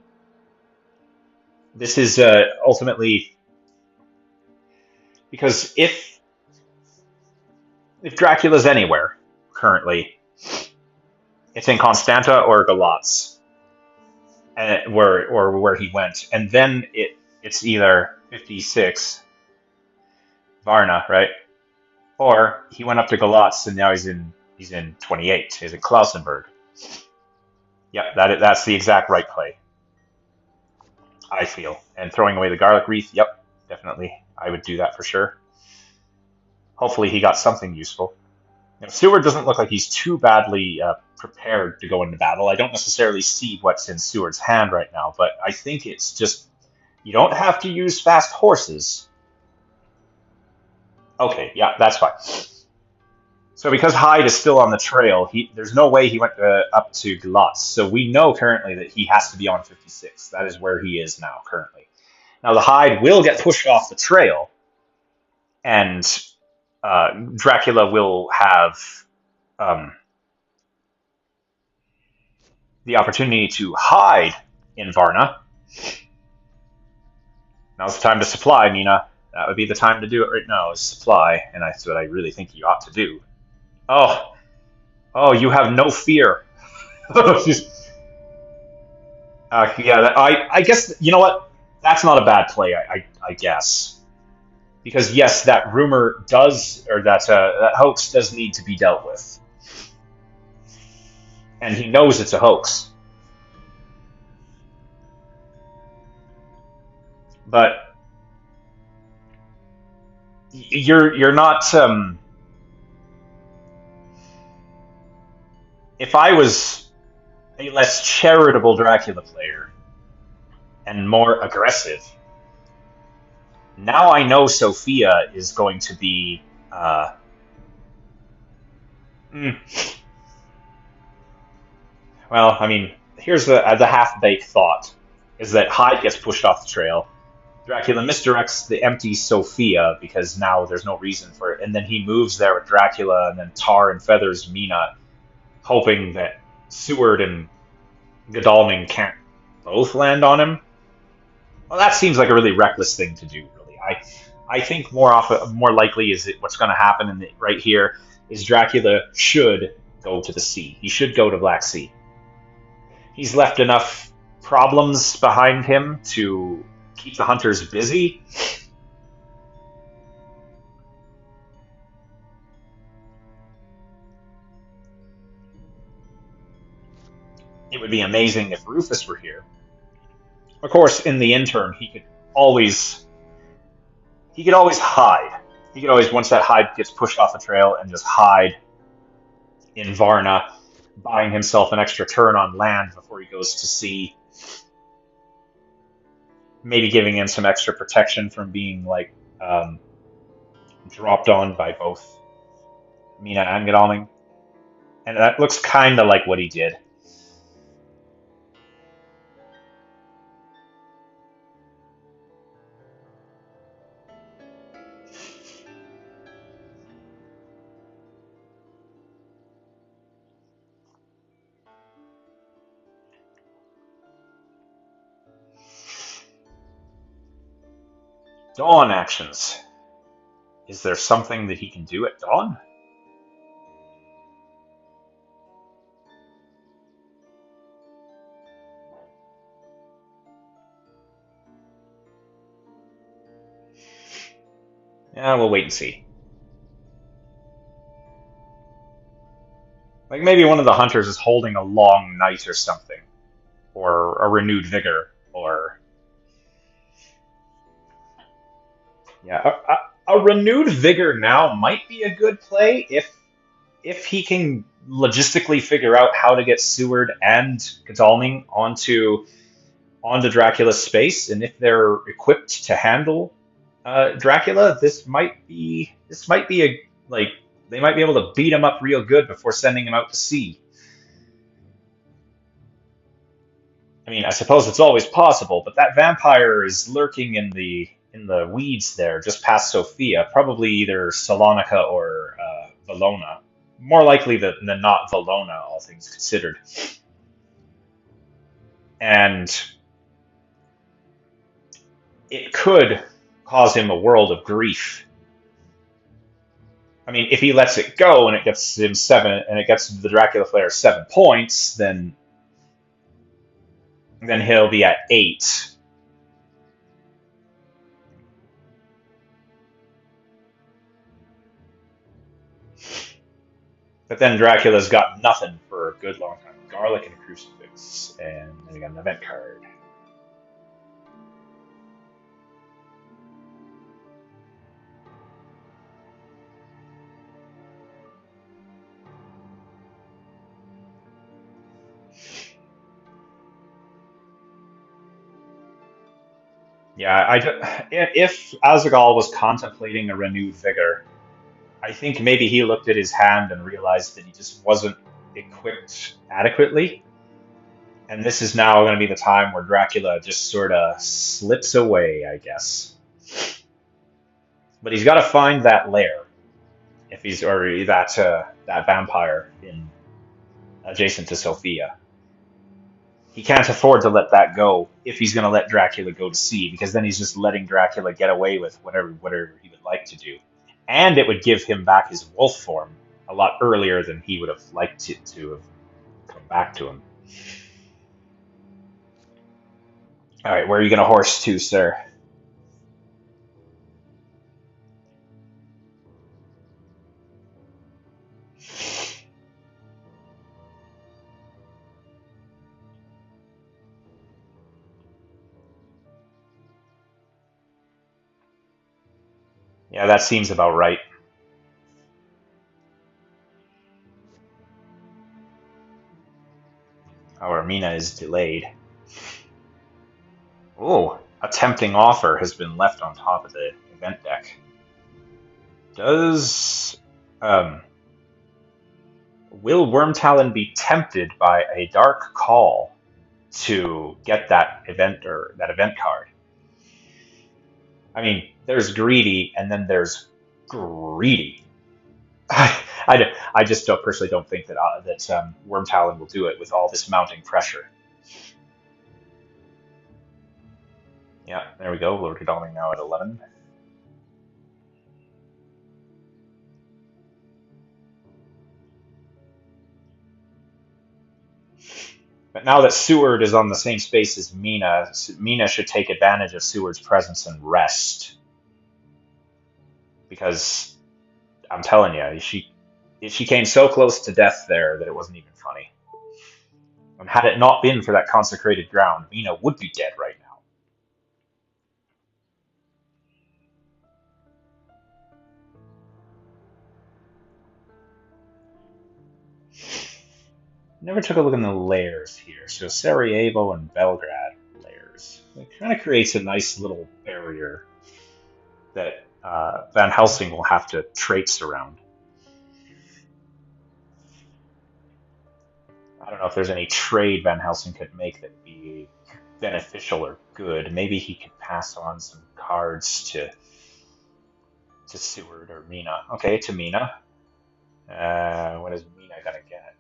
This is ultimately because if Dracula's anywhere currently, it's in Constanta or Galatz, where he went, and then it's either 56 Varna, right? Or he went up to Galatz and now he's in 28. He's in Klausenberg. Yep, that's the exact right play, I feel. And throwing away the garlic wreath, yep, definitely. I would do that for sure. Hopefully he got something useful. Now, Seward doesn't look like he's too badly prepared to go into battle. I don't necessarily see what's in Seward's hand right now, but I think it's just, you don't have to use fast horses. Okay, yeah, that's fine. So because Hyde is still on the trail, there's no way he went up to Galatz. So we know currently that he has to be on 56. That is where he is now currently. Now the Hyde will get pushed off the trail, and Dracula will have the opportunity to hide in Varna. Now's the time to supply, Mina. That would be the time to do it right now, is supply, and that's what I really think you ought to do. Oh, you have no fear. Yeah, I guess, you know what? That's not a bad play, I guess. Because, yes, that rumor does, or that hoax does need to be dealt with. And he knows it's a hoax. But you're not. If I was a less charitable Dracula player, and more aggressive. Now I know Sophia is going to be. Mm, well, I mean, here's the half baked thought: is that Hyde gets pushed off the trail. Dracula misdirects the empty Sophia because now there's no reason for it, and then he moves there with Dracula, and then Tar and feathers Mina, hoping that Seward and Godalming can't both land on him. Well, that seems like a really reckless thing to do. Really, I think more likely is it what's going to happen right here is Dracula should go to the sea. He should go to Black Sea. He's left enough problems behind him to keep the hunters busy. It would be amazing if Rufus were here. Of course, in the interim, always he could always hide. He could always, once that hide gets pushed off the trail, and just hide in Varna, buying himself an extra turn on land before he goes to sea. Maybe giving him some extra protection from being dropped on by both Mina and Godalming. And that looks kind of like what he did. Dawn actions. Is there something that he can do at dawn? Yeah, we'll wait and see. Like maybe one of the hunters is holding a long night or something, or a renewed vigor, or yeah, a renewed vigor now might be a good play if he can logistically figure out how to get Seward and Godalming onto Dracula's space, and if they're equipped to handle Dracula, this might be a like they might be able to beat him up real good before sending him out to sea. I mean, I suppose it's always possible, but that vampire is lurking in the weeds there, just past Sophia, probably either Salonika or Valona. More likely than not Valona, all things considered. And it could cause him a world of grief. I mean, if he lets it go and it gets him it gets the Dracula Slayer 7 points, then he'll be at 8. But then Dracula's got nothing for a good long time. Garlic and a crucifix, and then we got an event card. Yeah, if Azaghal was contemplating a renewed vigor, I think maybe he looked at his hand and realized that he just wasn't equipped adequately. And this is now going to be the time where Dracula just sort of slips away, I guess. But he's got to find that lair if he's or that vampire in adjacent to Sophia. He can't afford to let that go if he's going to let Dracula go to sea, because then he's just letting Dracula get away with whatever he would like to do, and it would give him back his wolf form a lot earlier than he would have liked it to have come back to him. All right, where are you going to horse to, sir? Yeah, that seems about right. Our Mina is delayed. Oh, a tempting offer has been left on top of the event deck. Does will Wyrmtalon be tempted by a dark call to get that event or that event card? I mean, there's greedy and then there's greedy. I just personally don't think that Wyrmtalon will do it with all this mounting pressure. Yeah, there we go. Lord Godalming now at 11. But now that Seward is on the same space as Mina, Mina should take advantage of Seward's presence and rest. Because I'm telling you, she came so close to death there that it wasn't even funny. And had it not been for that consecrated ground, Mina would be dead right now. Never took a look in the layers here. So Sarajevo and Belgrade layers. It kind of creates a nice little barrier that Van Helsing will have to traipse around. I don't know if there's any trade Van Helsing could make that would be beneficial or good. Maybe he could pass on some cards to Seward or Mina. Okay, to Mina. What is Mina gonna get?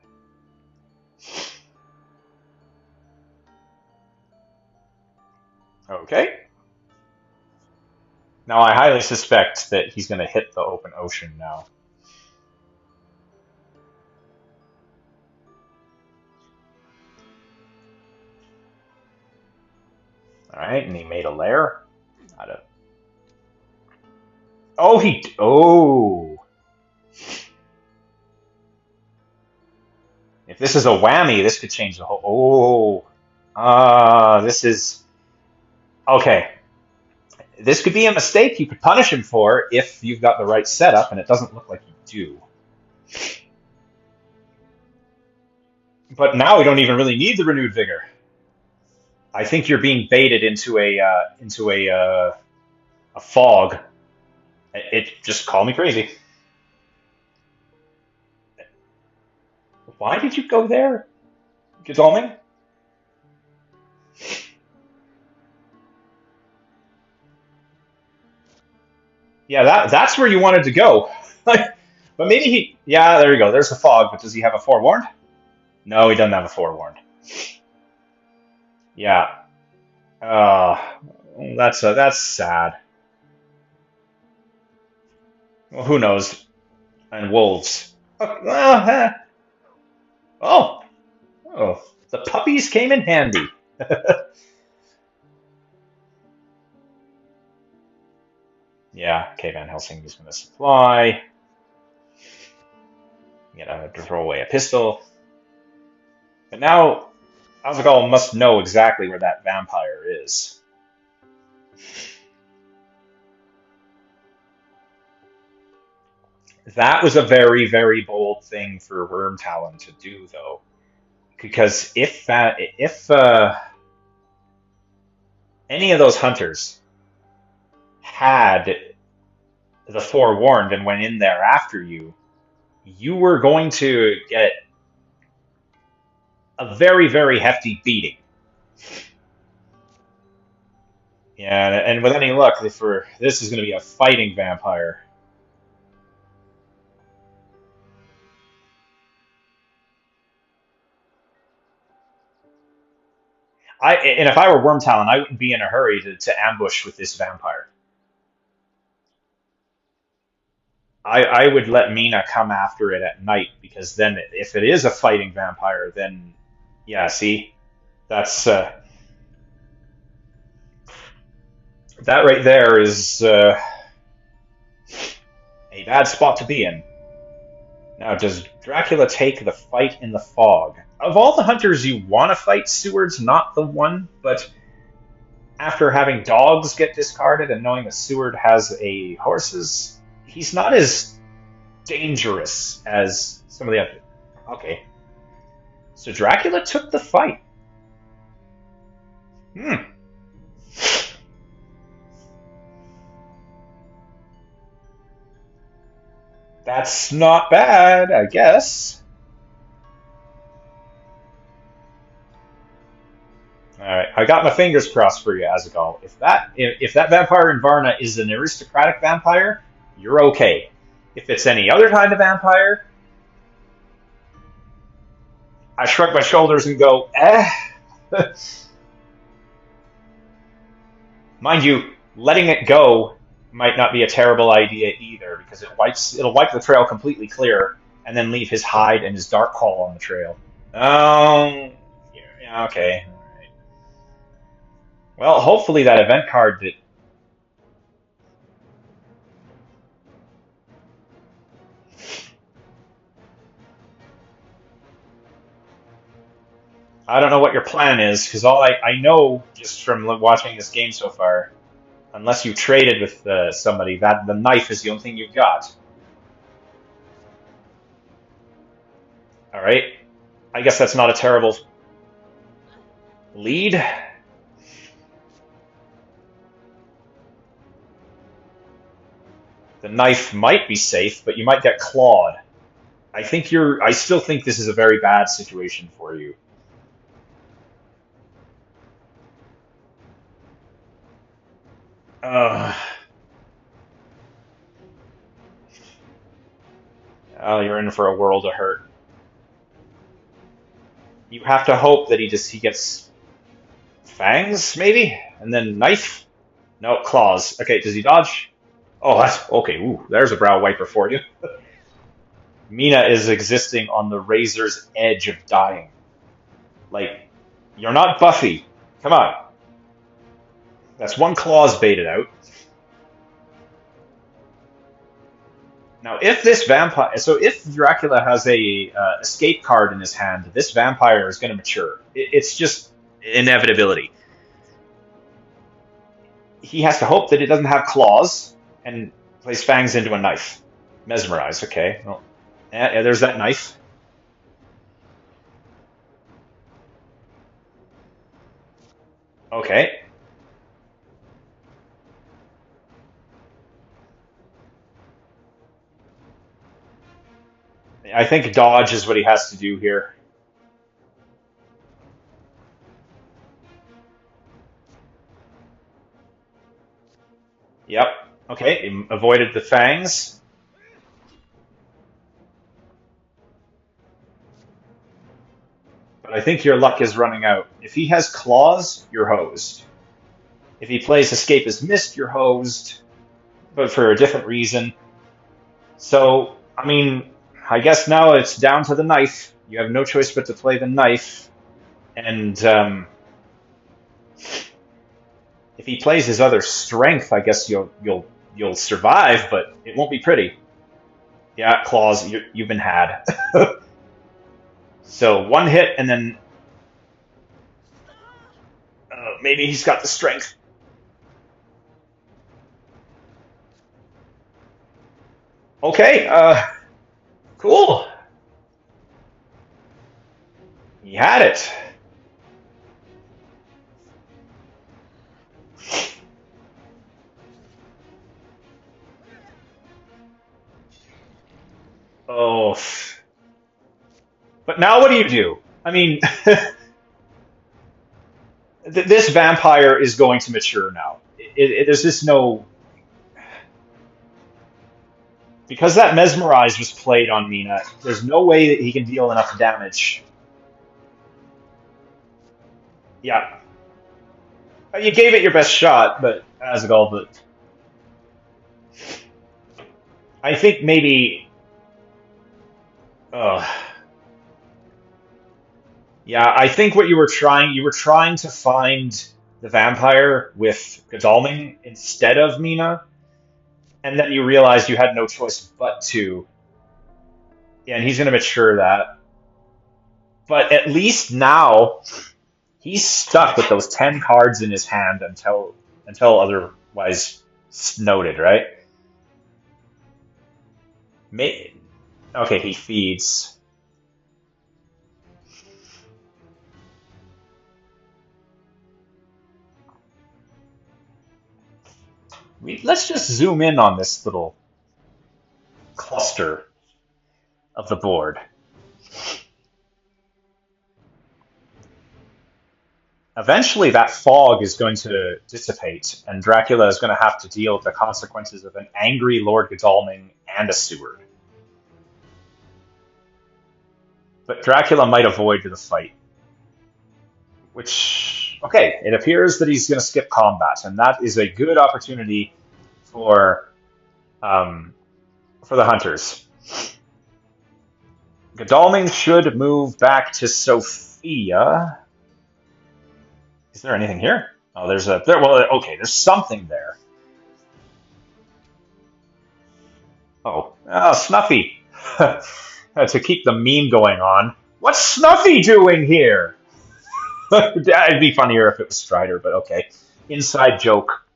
Okay. Now I highly suspect that he's gonna hit the open ocean now. Alright, and he made a lair. Oh. If this is a whammy, this could change the whole. This is okay. This could be a mistake you could punish him for if you've got the right setup, and it doesn't look like you do. But now we don't even really need the renewed vigor. I think you're being baited into a fog. It just call me crazy. Why did you go there, Godalming? Yeah, that's where you wanted to go. But maybe he. Yeah, there you go. There's the fog. But does he have a forewarned? No, he doesn't have a forewarned. Yeah. That's sad. Well, who knows? And wolves. Oh, oh, the puppies came in handy. Yeah, okay, Van Helsing is going to supply. Get to throw away a pistol. But now Azaghal must know exactly where that vampire is. That was a very, very bold thing for Wyrmtalon to do, though, because if any of those hunters had the forewarned and went in there after you, you were going to get a very, very hefty beating. Yeah, and with any luck, this is going to be a fighting vampire. And if I were Wyrmtalon, I wouldn't be in a hurry to ambush with this vampire. I would let Mina come after it at night, because then if it is a fighting vampire, then yeah, see, that's that right there is a bad spot to be in. Now, does Dracula take the fight in the fog? Of all the hunters you want to fight, Seward's not the one, but after having dogs get discarded and knowing that Seward has a horses, he's not as dangerous as some of the other. Okay. So Dracula took the fight. That's not bad, I guess. All right, I got my fingers crossed for you, Azaghal. If that vampire in Varna is an aristocratic vampire, you're okay. If it's any other kind of vampire, I shrug my shoulders and go, eh. Mind you, letting it go might not be a terrible idea either, because it'll wipe the trail completely clear and then leave his hide and his dark hole on the trail. Yeah, okay. All right. Well, hopefully that event card that I don't know what your plan is, because all I know just from watching this game so far, unless you traded with somebody, that the knife is the only thing you've got. All right. I guess that's not a terrible lead. The knife might be safe, but you might get clawed. I still think this is a very bad situation for you. Uh, oh, you're in for a world of hurt. You have to hope that he gets fangs, maybe? And then knife? No, claws. Okay, does he dodge? Oh, that's okay. Ooh, there's a brow wiper for you. Mina is existing on the razor's edge of dying. Like, you're not Buffy. Come on. That's one claw's baited out. Now, if Dracula has a escape card in his hand, this vampire is going to mature. It's just inevitability. He has to hope that it doesn't have claws and plays fangs into a knife. Mesmerize, okay. Well, yeah, there's that knife. Okay. I think dodge is what he has to do here. Yep. Okay. He avoided the fangs. But I think your luck is running out. If he has claws, you're hosed. If he plays escape as missed, you're hosed, but for a different reason. So, I mean, I guess now it's down to the knife. You have no choice but to play the knife. And if he plays his other strength, I guess you'll survive, but it won't be pretty. Yeah, claws, you've been had. So one hit, and then maybe he's got the strength. Okay, cool. He had it. Oh, but now what do you do? I mean, this vampire is going to mature now. There's just no because that mesmerize was played on Mina. There's no way that he can deal enough damage. Yeah, you gave it your best shot, but Azaghal, but I think maybe. Uh, yeah, I think what you were trying to find the vampire with Godalming instead of Mina, and then you realized you had no choice but to. Yeah, and he's going to mature that. But at least now he's stuck with those 10 cards in his hand until otherwise noted, right? May, okay, he feeds. Let's just zoom in on this little cluster of the board. Eventually, that fog is going to dissipate, and Dracula is going to have to deal with the consequences of an angry Lord Godalming and a Seward. But Dracula might avoid the fight. Which, okay, it appears that he's going to skip combat, and that is a good opportunity for the hunters. Godalming should move back to Sophia. Is there anything here? Oh, there's okay, there's something there. Oh, Snuffy. To keep the meme going on. What's Snuffy doing here? It'd be funnier if it was Strider, but okay. Inside joke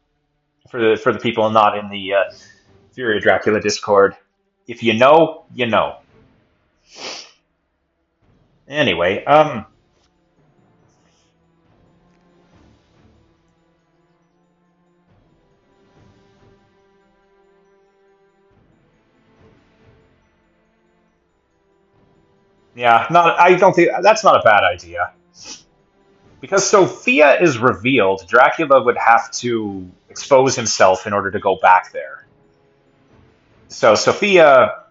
for the people not in the Fury of Dracula Discord. If you know, you know. Anyway, yeah, I don't think that's not a bad idea. Because Sophia is revealed, Dracula would have to expose himself in order to go back there. So Sophia,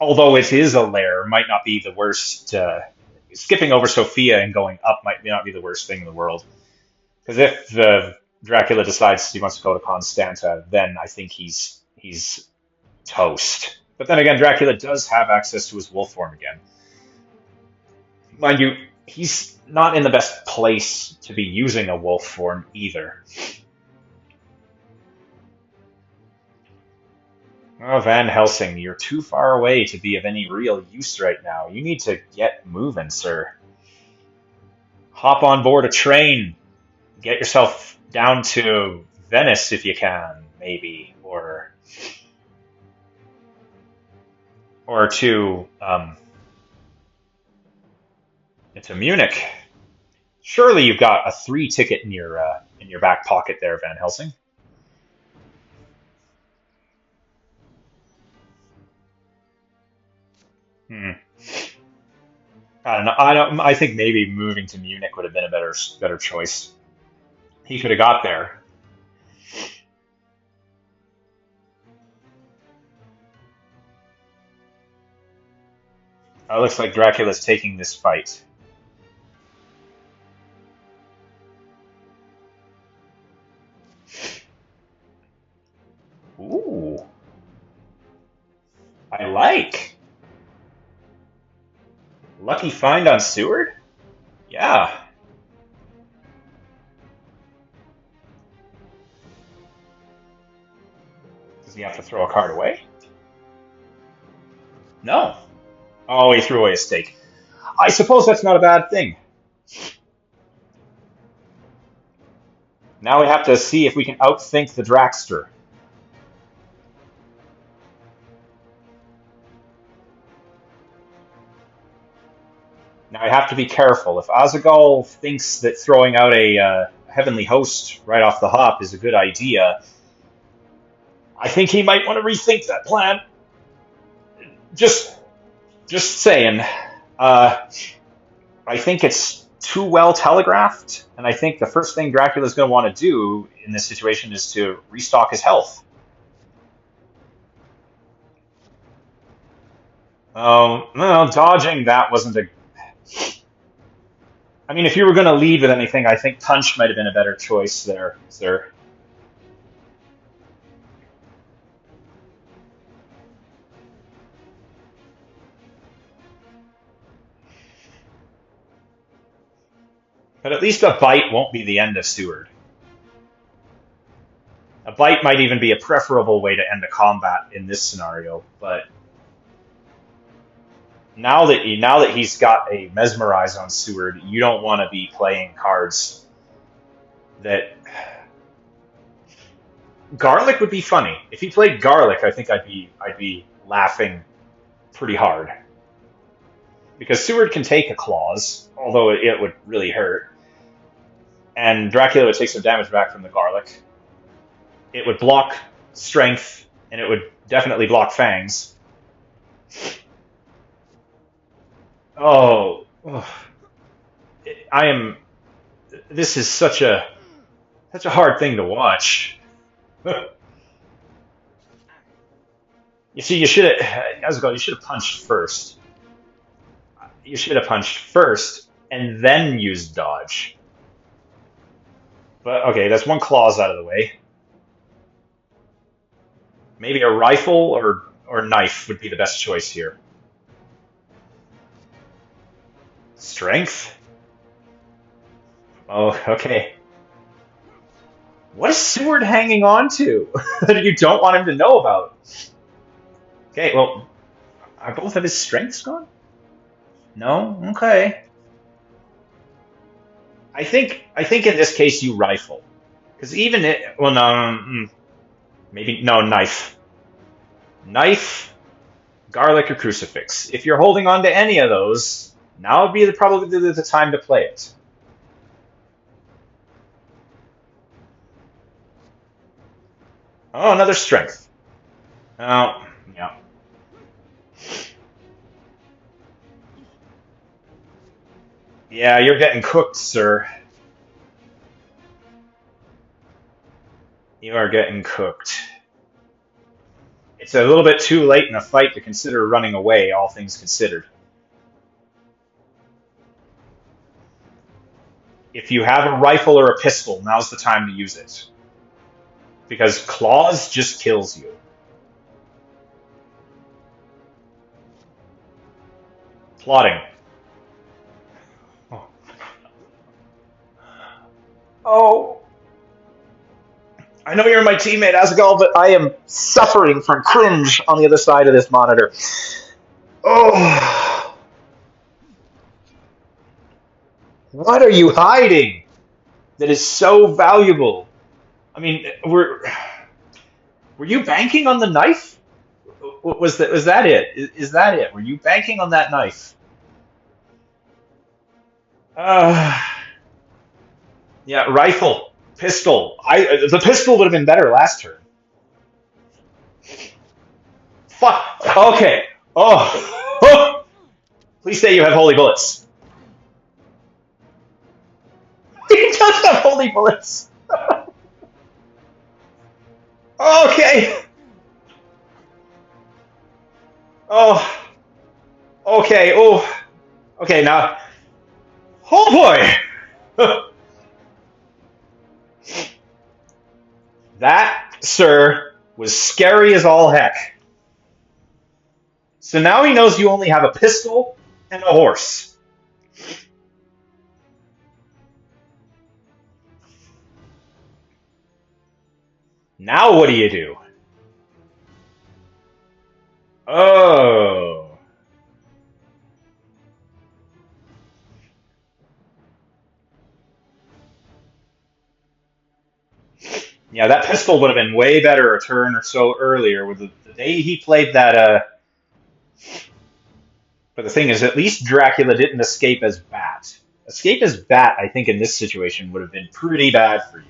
although it is a lair, might not be the worst. Skipping over Sophia and going up might not be the worst thing in the world. Because if Dracula decides he wants to go to Constanta, then I think he's toast. But then again, Dracula does have access to his wolf form again. Mind you, he's not in the best place to be using a wolf form either. Oh, Van Helsing, you're too far away to be of any real use right now. You need to get moving, sir. Hop on board a train. Get yourself down to Venice if you can, maybe, or to Munich. Surely you've got a 3 ticket in your back pocket there, Van Helsing. I don't know. I think maybe moving to Munich would have been a better choice. He could have got there. It looks like Dracula's taking this fight. Ooh. I like. Lucky find on Seward? Yeah. Does he have to throw a card away? No. Oh, he threw away a stake. I suppose that's not a bad thing. Now we have to see if we can outthink the Draxter. Now I have to be careful. If Azaghal thinks that throwing out a Heavenly Host right off the hop is a good idea, I think he might want to rethink that plan. Just saying. I think it's too well telegraphed, and I think the first thing Dracula's going to want to do in this situation is to restock his health. Oh, no, dodging that wasn't a... I mean, if you were going to lead with anything, I think Punch might have been a better choice there, sir. But at least a bite won't be the end of Seward. A bite might even be a preferable way to end a combat in this scenario, but now that he's got a Mesmerize on Seward, you don't want to be playing cards that... Garlic would be funny. If he played Garlic, I think I'd be laughing pretty hard. Because Seward can take a Claws, although it would really hurt. And Dracula would take some damage back from the Garlic. It would block Strength, and it would definitely block fangs. Oh, I am. This is such a hard thing to watch. You see, you should have, Azaghal, you should have punched first. You should have punched first and then used dodge. But okay, that's one clause out of the way. Maybe a rifle or knife would be the best choice here. Strength? Oh, okay. What is Seward hanging on to that you don't want him to know about? Okay, well, are both of his strengths gone? No? Okay. I think in this case you rifle. Because even it, well, no, maybe, no, knife. Knife, garlic, or crucifix. If you're holding on to any of those, now would be probably the time to play it. Oh, another strength. Oh, yeah. Yeah, you're getting cooked, sir. You are getting cooked. It's a little bit too late in a fight to consider running away, all things considered. If you have a rifle or a pistol, now's the time to use it. Because claws just kills you. Plotting. Oh. Oh. I know you're my teammate, Azaghal, but I am suffering from cringe on the other side of this monitor. Oh. What are you hiding that is so valuable? I mean, were you banking on the knife? Was that it? Is that it? Were you banking on that knife? Uh, yeah, rifle, pistol. The pistol would have been better last turn. Fuck. Okay. Oh. Please say you have holy bullets. He does have holy bullets. Okay. Oh. Okay. Oh. Okay. Now. Oh boy. That, sir, was scary as all heck. So now he knows you only have a pistol and a horse. Now what do you do? Oh. Yeah, that pistol would have been way better a turn or so earlier with the day he played that. But the thing is, at least Dracula didn't escape as Bat. Escape as Bat, I think, in this situation would have been pretty bad for you.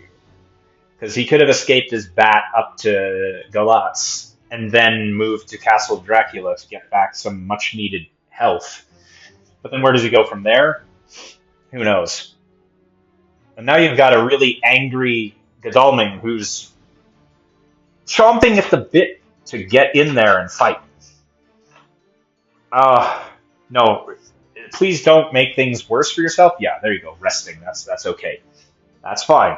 Because he could have escaped as Bat up to Galatz and then moved to Castle Dracula to get back some much needed health. But then where does he go from there? Who knows? And now you've got a really angry Godalming who's chomping at the bit to get in there and fight. No, please don't make things worse for yourself. Yeah, there you go. Resting. That's okay. That's fine.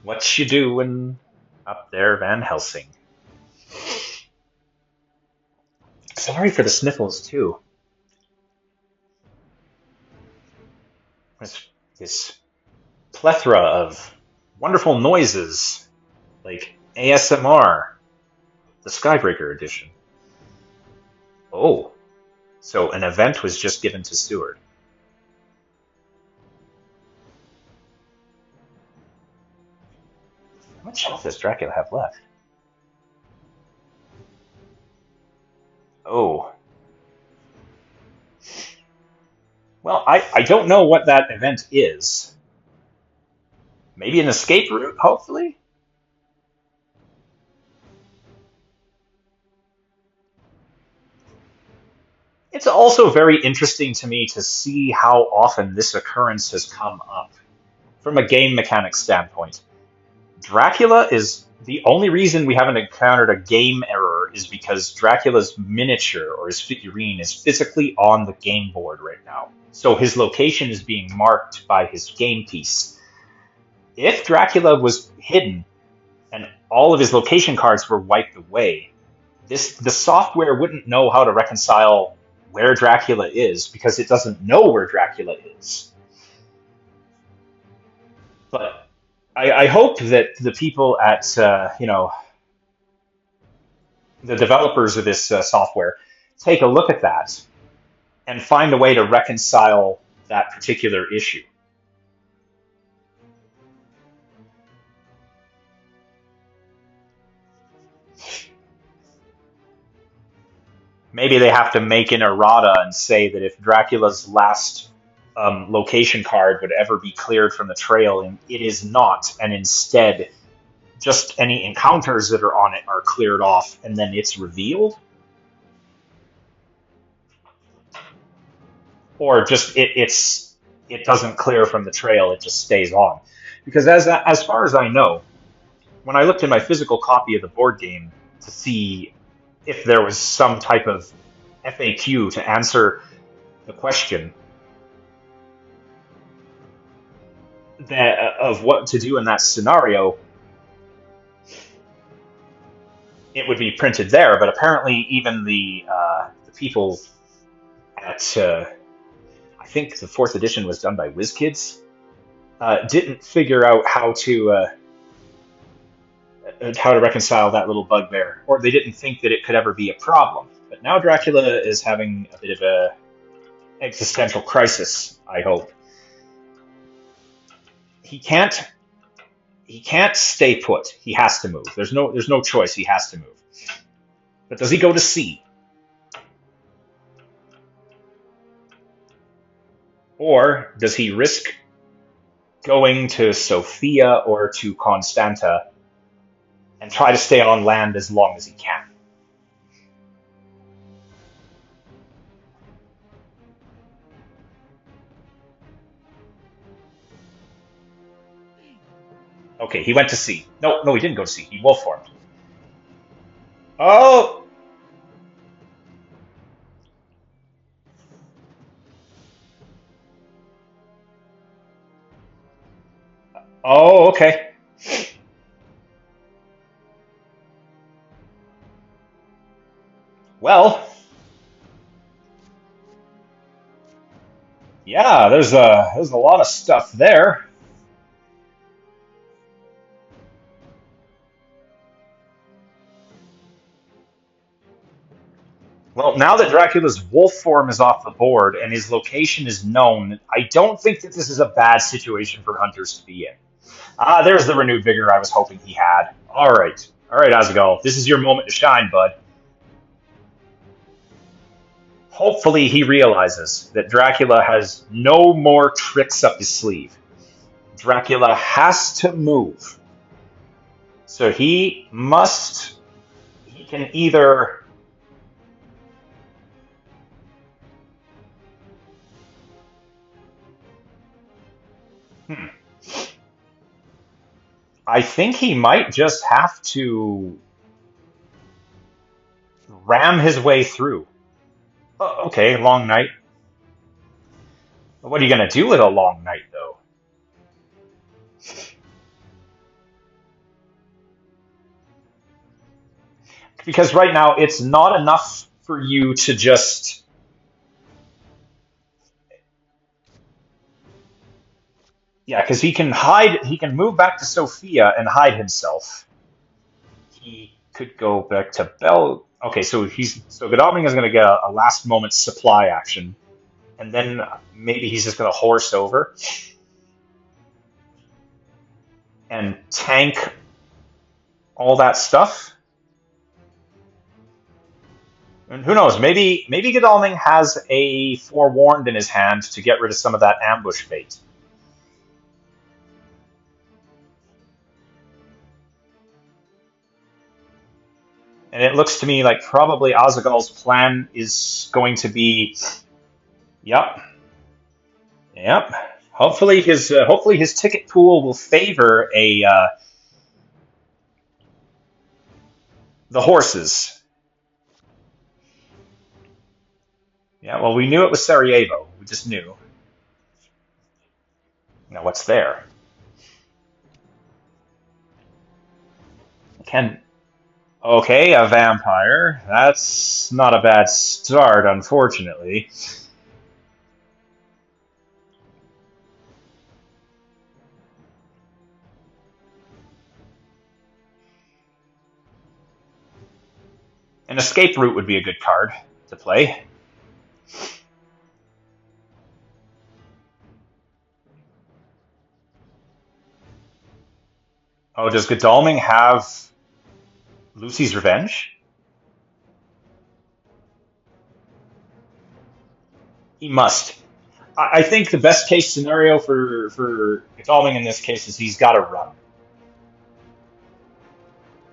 What you doing up there, Van Helsing? Sorry for the sniffles too. This plethora of wonderful noises, like ASMR, the Skybreaker edition. Oh, so an event was just given to Seward. How much health does Dracula have left? Oh. Well, I don't know what that event is. Maybe an escape route, hopefully? It's also very interesting to me to see how often this occurrence has come up from a game mechanics standpoint. Dracula is the only reason we haven't encountered a game error is because Dracula's miniature or his figurine is physically on the game board right now. So his location is being marked by his game piece. If Dracula was hidden and all of his location cards were wiped away, the software wouldn't know how to reconcile where Dracula is because it doesn't know where Dracula is. But I hope that the people at the developers of this software take a look at that and find a way to reconcile that particular issue. Maybe they have to make an errata and say that if Dracula's last location card would ever be cleared from the trail, and it is not, and instead just any encounters that are on it are cleared off, and then it's revealed, or just it doesn't clear from the trail; it just stays on. Because as far as I know, when I looked in my physical copy of the board game to see if there was some type of FAQ to answer the question that of what to do in that scenario, it would be printed there. But apparently, even the people at I think the fourth edition was done by WizKids didn't figure out how to reconcile that little bugbear, or they didn't think that it could ever be a problem. But now Dracula is having a bit of a existential crisis. I hope he can't stay put. He has to move. There's no choice. He has to move. But does he go to sea? Or does he risk going to Sofia or to Constanta and try to stay on land as long as he can? Okay, he went to sea. No, he didn't go to sea. He wolf formed. Oh, oh, okay. Well, yeah, there's a lot of stuff there. Well, now that Dracula's wolf form is off the board and his location is known, I don't think that this is a bad situation for hunters to be in. Ah, there's the renewed vigor I was hoping he had. All right, Azaghal, this is your moment to shine, bud. Hopefully, he realizes that Dracula has no more tricks up his sleeve. Dracula has to move, so he can either. Hmm, I think he might just have to ram his way through. Okay, long night. What are you going to do with a long night, though? Because right now, it's not enough for you to just. Yeah, because he can move back to Sophia and hide himself. He could go back to Bell. Okay, so Godalming is going to get a last moment supply action, and then maybe he's just going to horse over and tank all that stuff. And who knows? Maybe Godalming has a forewarned in his hand to get rid of some of that ambush bait. And it looks to me like probably Azaghal's plan is going to be, yep, yep. Hopefully his ticket pool will favor the horses. Yeah, well, we knew it was Sarajevo. We just knew. Now, what's there? Okay, a vampire. That's not a bad start, unfortunately. An escape route would be a good card to play. Oh, does Godalming have Lucy's Revenge? He must. I think the best case scenario for Godalming in this case is he's got to run.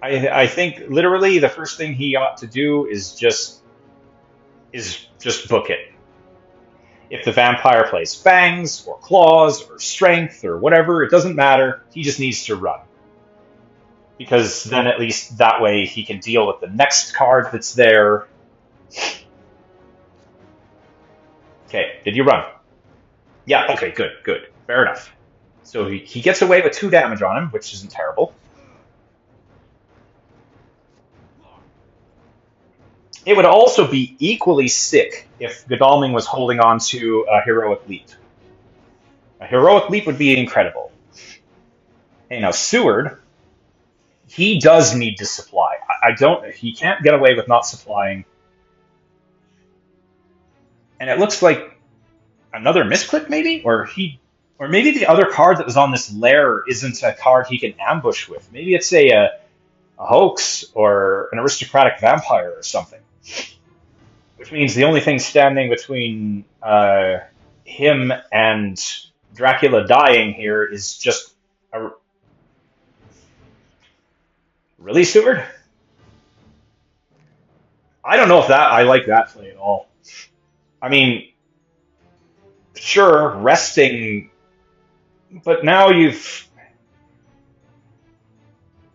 I think literally the first thing he ought to do is just book it. If the vampire plays fangs or claws or strength or whatever, it doesn't matter. He just needs to run. Because then at least that way he can deal with the next card that's there. Okay, did you run? Yeah, okay, good, good. Fair enough. So he gets away with 2 damage on him, which isn't terrible. It would also be equally sick if Godalming was holding on to a Heroic Leap. A Heroic Leap would be incredible. Hey, now Seward, he does need to supply. He can't get away with not supplying. And it looks like another misclick maybe? Or maybe the other card that was on this lair isn't a card he can ambush with. Maybe it's a hoax or an aristocratic vampire or something. Which means the only thing standing between him and Dracula dying here is just a... Really, Seward? I don't know if I like that play at all. I mean, sure, resting, but now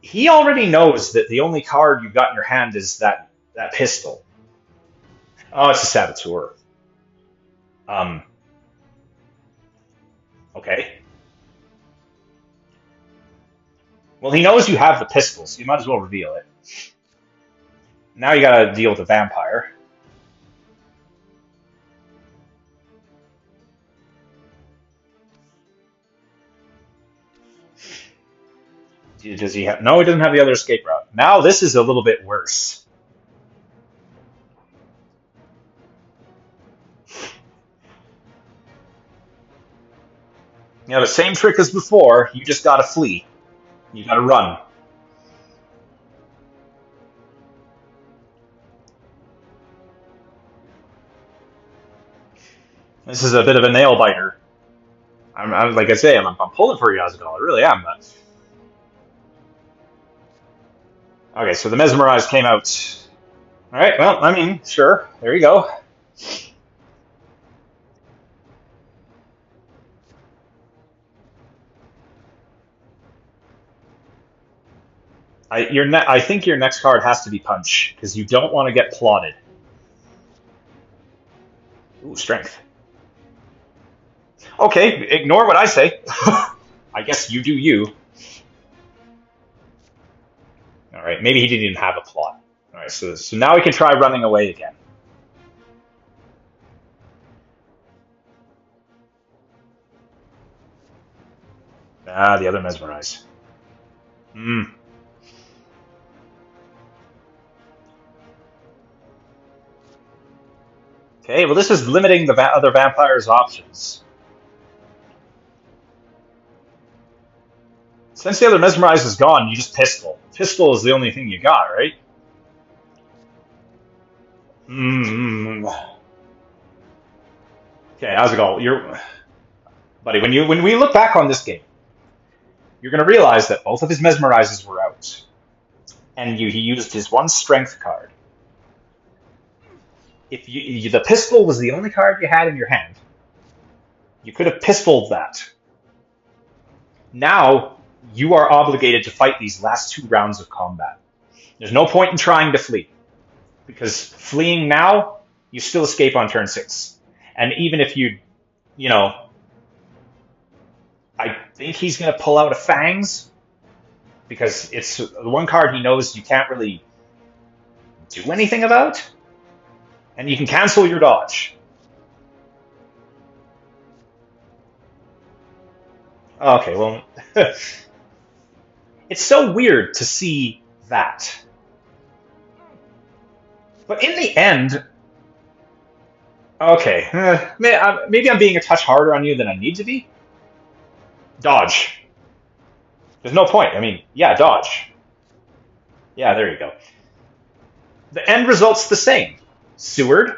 he already knows that the only card you've got in your hand is that pistol. Oh, it's a Saboteur. Okay. Well, he knows you have the pistol, so you might as well reveal it. Now you gotta deal with the vampire. Does he have... No, he doesn't have the other escape route. Now this is a little bit worse. You know, the same trick as before, you just gotta flee. You gotta run. This is a bit of a nail biter. I'm like I say, I'm pulling for you, Azaghal. I really am. Okay, so the Mesmerize came out. All right, well, I mean, sure. There you go. I think your next card has to be Punch, because you don't want to get plotted. Ooh, Strength. Okay, ignore what I say. I guess you do you. All right, maybe he didn't even have a plot. All right, so now we can try running away again. Ah, the other Mesmerize. Hmm. Okay, well this is limiting the other vampire's options. Since the other Mesmerize is gone, you just pistol. Pistol is the only thing you got, right? Hmm. Okay, Azaghal, buddy. When we look back on this game, you're going to realize that both of his Mesmerizes were out. and he used his one strength card. If the pistol was the only card you had in your hand, you could have pistoled that. Now you are obligated to fight these last 2 rounds of combat. There's no point in trying to flee, because fleeing now, you still escape on turn 6. And even if you know, I think he's going to pull out a Fangs, because it's the one card he knows you can't really do anything about, and you can cancel your dodge. Okay, well, it's so weird to see that. But in the end, okay, maybe I'm being a touch harder on you than I need to be. Dodge. There's no point. I mean, yeah, dodge. Yeah, there you go. The end result's the same. Seward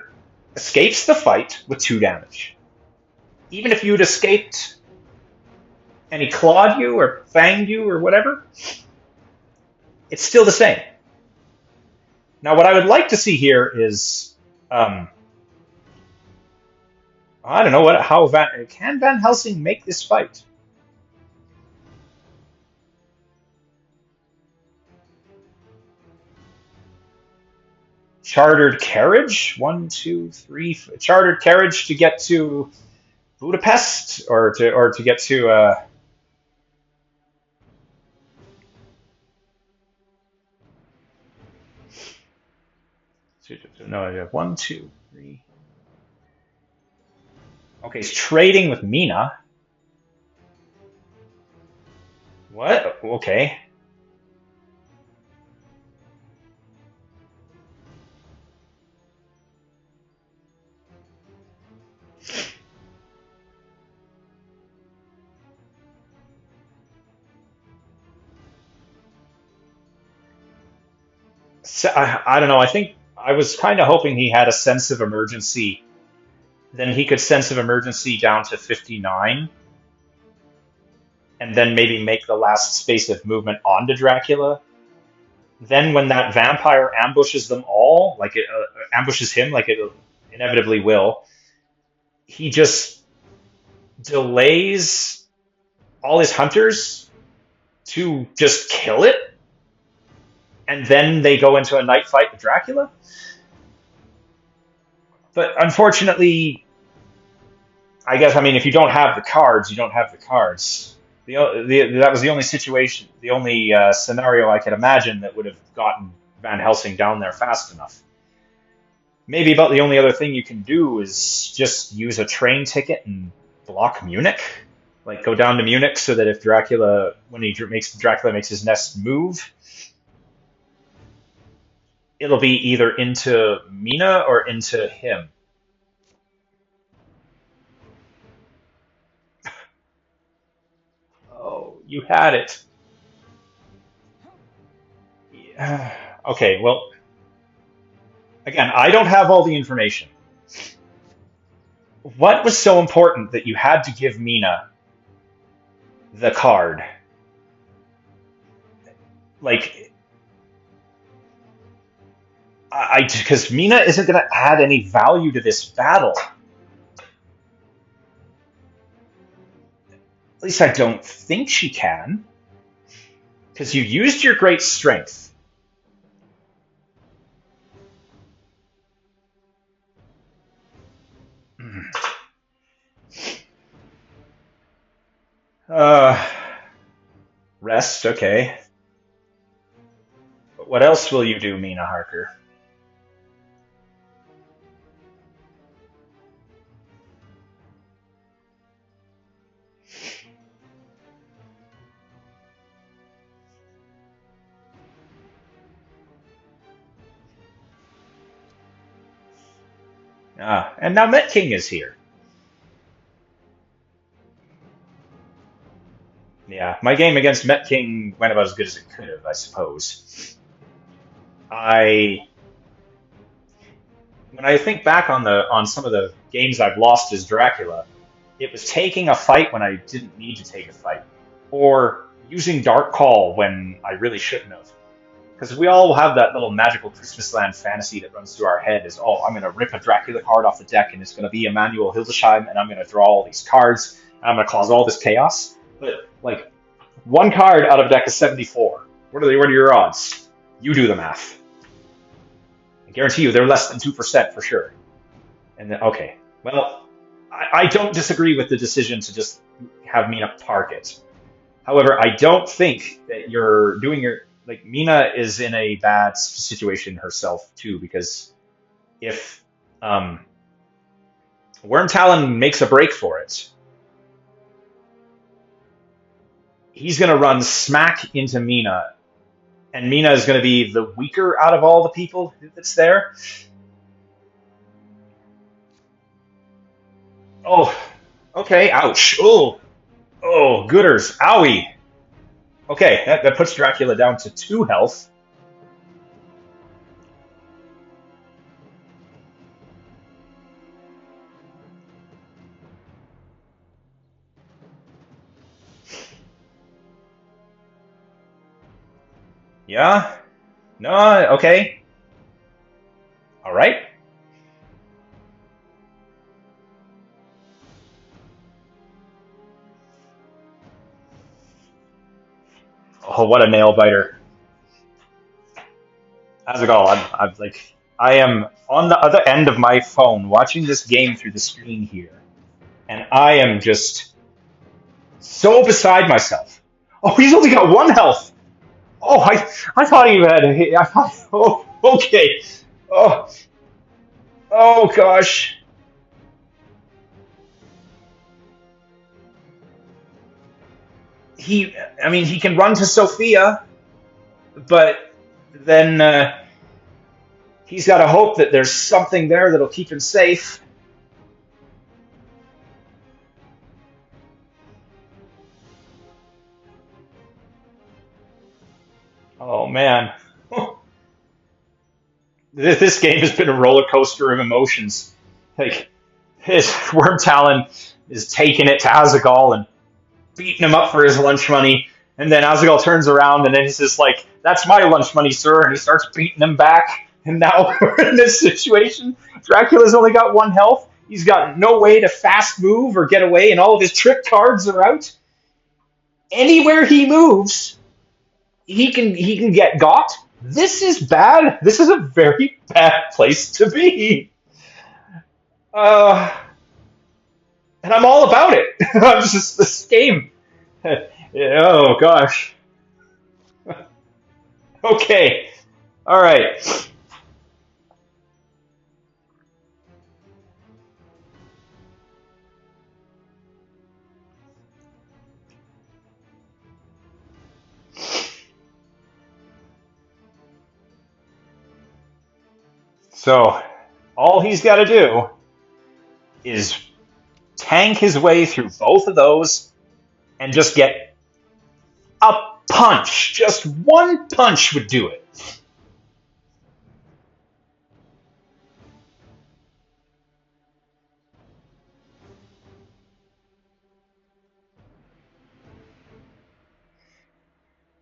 escapes the fight with 2 damage. Even if you'd escaped and he clawed you or fanged you or whatever, it's still the same. Now, what I would like to see here is, I don't know how can Van Helsing make this fight? Chartered carriage, 1, 2, 3. Chartered carriage to get to Budapest, or to get to. No, I have 1, 2, 3. Okay, he's trading with Mina. What? Okay. So, I don't know. I think I was kind of hoping he had a sense of emergency. Then he could sense of emergency down to 59, and then maybe make the last space of movement onto Dracula. Then when that vampire ambushes them all, like it ambushes him, like it inevitably will, he just delays all his hunters to just kill it, and then they go into a night fight with Dracula. But unfortunately, I guess, I mean, if you don't have the cards, you don't have the cards. That was the only situation, the only scenario I could imagine that would have gotten Van Helsing down there fast enough. Maybe about the only other thing you can do is just use a train ticket and block Munich. Like, go down to Munich so that if Dracula, when Dracula makes his next move, it'll be either into Mina or into him. Oh, you had it. Yeah. Okay, well, again, I don't have all the information. What was so important that you had to give Mina the card? Like, because Mina isn't going to add any value to this battle. At least I don't think she can. Because you used your great strength. Rest, okay. But what else will you do, Mina Harker? And now Met King is here. Yeah, my game against Met King went about as good as it could have, I suppose. I When I think back on some of the games I've lost as Dracula, it was taking a fight when I didn't need to take a fight, or using Dark Call when I really shouldn't have. because we all have that little magical Christmas land fantasy that runs through our head is, oh, I'm going to rip a Dracula card off the deck and it's going to be Emmanuel Hildesheim and I'm going to draw all these cards and I'm going to cause all this chaos. But, like, one card out of a deck is 74. What are your odds? You do the math. I guarantee you they're less than 2% for sure. And then, okay, well, I don't disagree with the decision to just have Mina target. However, I don't think that you're doing your... Like, Mina is in a bad situation herself, too, because if Wyrmtalon makes a break for it, he's going to run smack into Mina, and Mina is going to be the weaker out of all the people that's there. Oh, okay, ouch. Oh, gooders, owie. Okay, that puts Dracula down to 2 health. Yeah? No, okay. Alright. Oh, what a nail biter. Azaghal, I am on the other end of my phone watching this game through the screen here, and I am just so beside myself. Oh, he's only got 1 health. Oh, I thought he had a hit. I thought, oh, okay. Oh, oh gosh. I mean, he can run to Sophia, but then he's got to hope that there's something there that'll keep him safe. Oh man. This game has been a roller coaster of emotions. Like, his Wyrmtalon is taking it to Azaghal and beating him up for his lunch money. And then Azaghal turns around and then he's just like, that's my lunch money, sir. And he starts beating him back. And now we're in this situation. Dracula's only got 1 health. He's got no way to fast move or get away, and all of his trick cards are out. Anywhere he moves, he can get got. This is bad. This is a very bad place to be. And I'm all about it. I'm just this game. Oh gosh. Okay. All right. So, all he's got to do is tank his way through both of those and just get a punch. Just 1 punch would do it.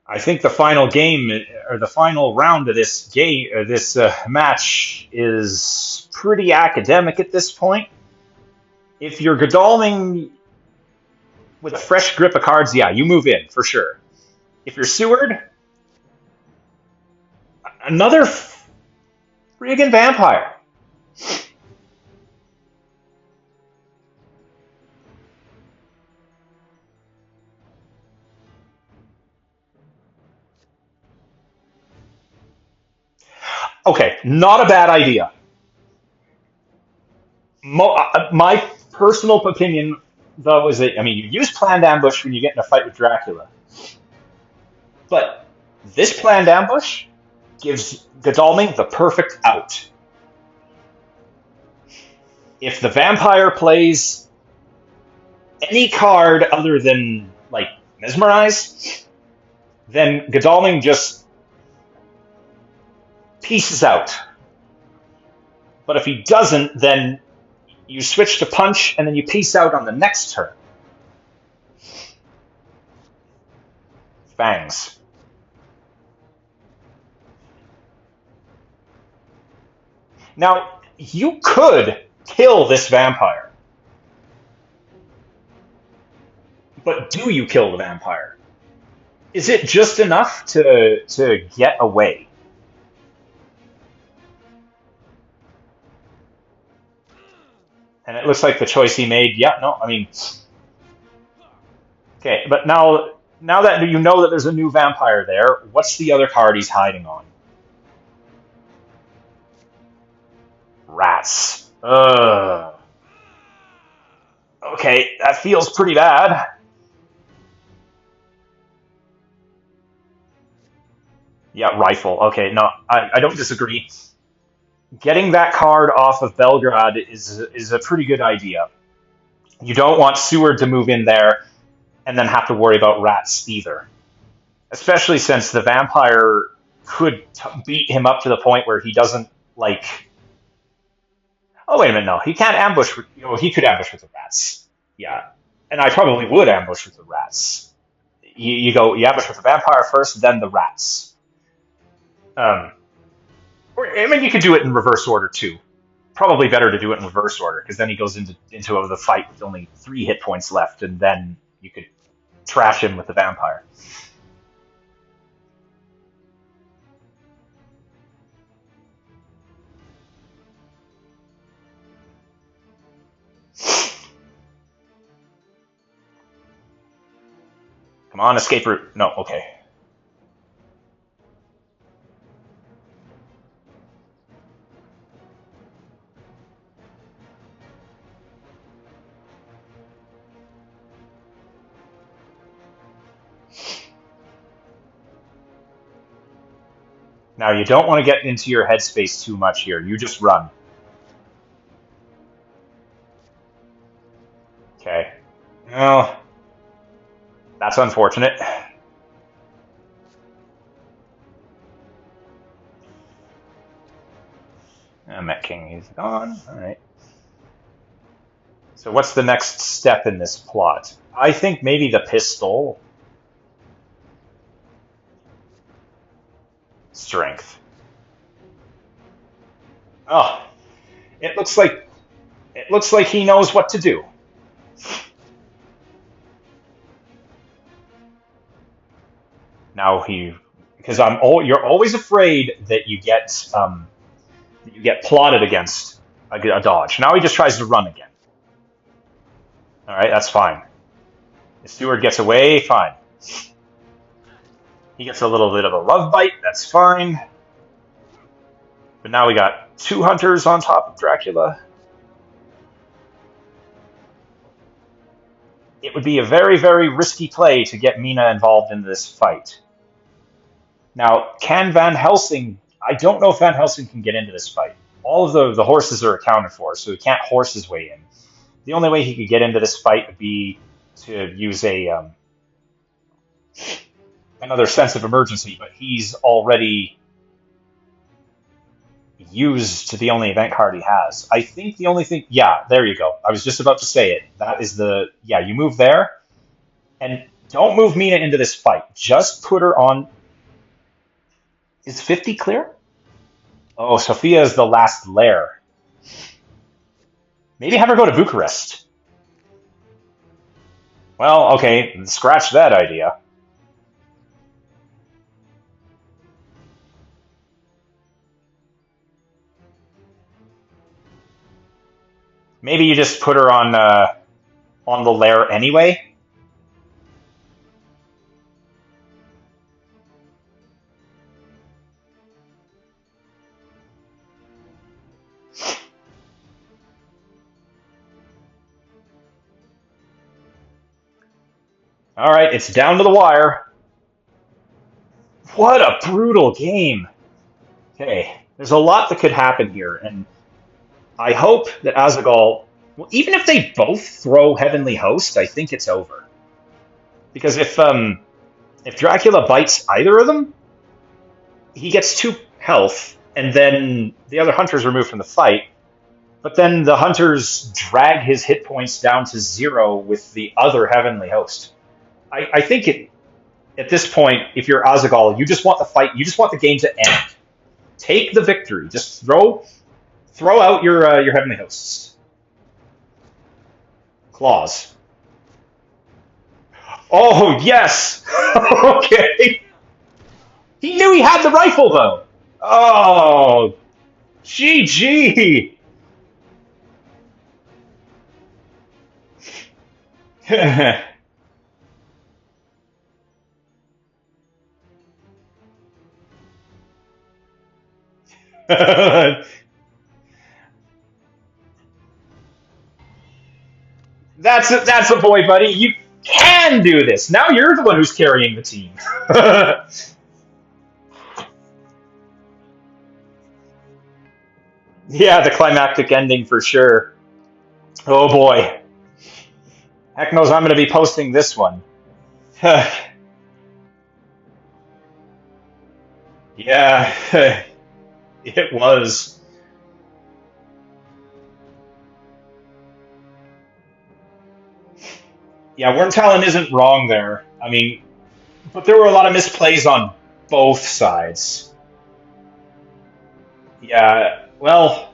I think the final game or the final round of this game, this match, is pretty academic at this point. If you're Godalming with a fresh grip of cards, yeah, you move in for sure. If you're Seward, another friggin' vampire. Okay, not a bad idea. My personal opinion, though, is that, I mean, you use planned ambush when you get in a fight with Dracula, but this planned ambush gives Godalming the perfect out. If the vampire plays any card other than, like, Mesmerize, then Godalming just pieces out. But if he doesn't, then you switch to punch, and then you piece out on the next turn. Fangs. Now, you could kill this vampire, but do you kill the vampire? Is it just enough to get away? And it looks like the choice he made, yeah, no, I mean, okay, but now that you know that there's a new vampire there, what's the other card he's hiding on? Rats. Ugh. Okay, that feels pretty bad. Yeah, rifle. Okay, no, I don't disagree. Getting that card off of Belgrade is a pretty good idea. You don't want Seward to move in there and then have to worry about rats either. Especially since the vampire could beat him up to the point where he doesn't, like... Oh, wait a minute, no. He can't ambush... he could ambush with the rats. Yeah. And I probably would ambush with the rats. You ambush with the vampire first, then the rats. Or, I mean, you could do it in reverse order, too. Probably better to do it in reverse order, because then he goes into the fight with only 3 hit points left, and then you could trash him with the vampire. Come on, escape route. No, okay. Now, you don't want to get into your headspace too much here. You just run. Okay. Well, that's unfortunate. Met King, he's gone. All right. So what's the next step in this plot? I think maybe the pistol. Strength. Oh, it looks like he knows what to do. Now because you're always afraid that you get plotted against a dodge. Now he just tries to run again. All right, that's fine. The steward gets away, fine. He gets a little bit of a love bite, that's fine. But now we got 2 hunters on top of Dracula. It would be a very, very risky play to get Mina involved in this fight. Now, can Van Helsing... I don't know if Van Helsing can get into this fight. All of the horses are accounted for, so he can't horse his way in. The only way he could get into this fight would be to use another sense of emergency, but he's already used the only event card he has. I think the only thing... Yeah, there you go. I was just about to say it. That is the... Yeah, you move there, and don't move Mina into this fight. Just put her on... Is 50 clear? Oh, Sophia is the last lair. Maybe have her go to Bucharest. Well, okay, scratch that idea. Maybe you just put her on the lair anyway. All right, it's down to the wire. What a brutal game. Okay, there's a lot that could happen here, and I hope that Azaghal... Well, even if they both throw Heavenly Host, I think it's over. Because if Dracula bites either of them, he gets 2 health, and then the other hunter's removed from the fight. But then the hunters drag his hit points down to 0 with the other Heavenly Host. I think at this point, if you're Azaghal, you just want the fight, you just want the game to end. Take the victory. Just throw Throw out your heavenly hosts. Claws. Oh, yes! Okay. He knew he had the rifle, though. Oh, GG. That's a boy, buddy. You can do this. Now you're the one who's carrying the team. Yeah, the climactic ending for sure. Oh boy. Heck knows I'm going to be posting this one. Yeah, it was. Yeah, Wyrmtalon isn't wrong there. I mean, but there were a lot of misplays on both sides. Yeah, well,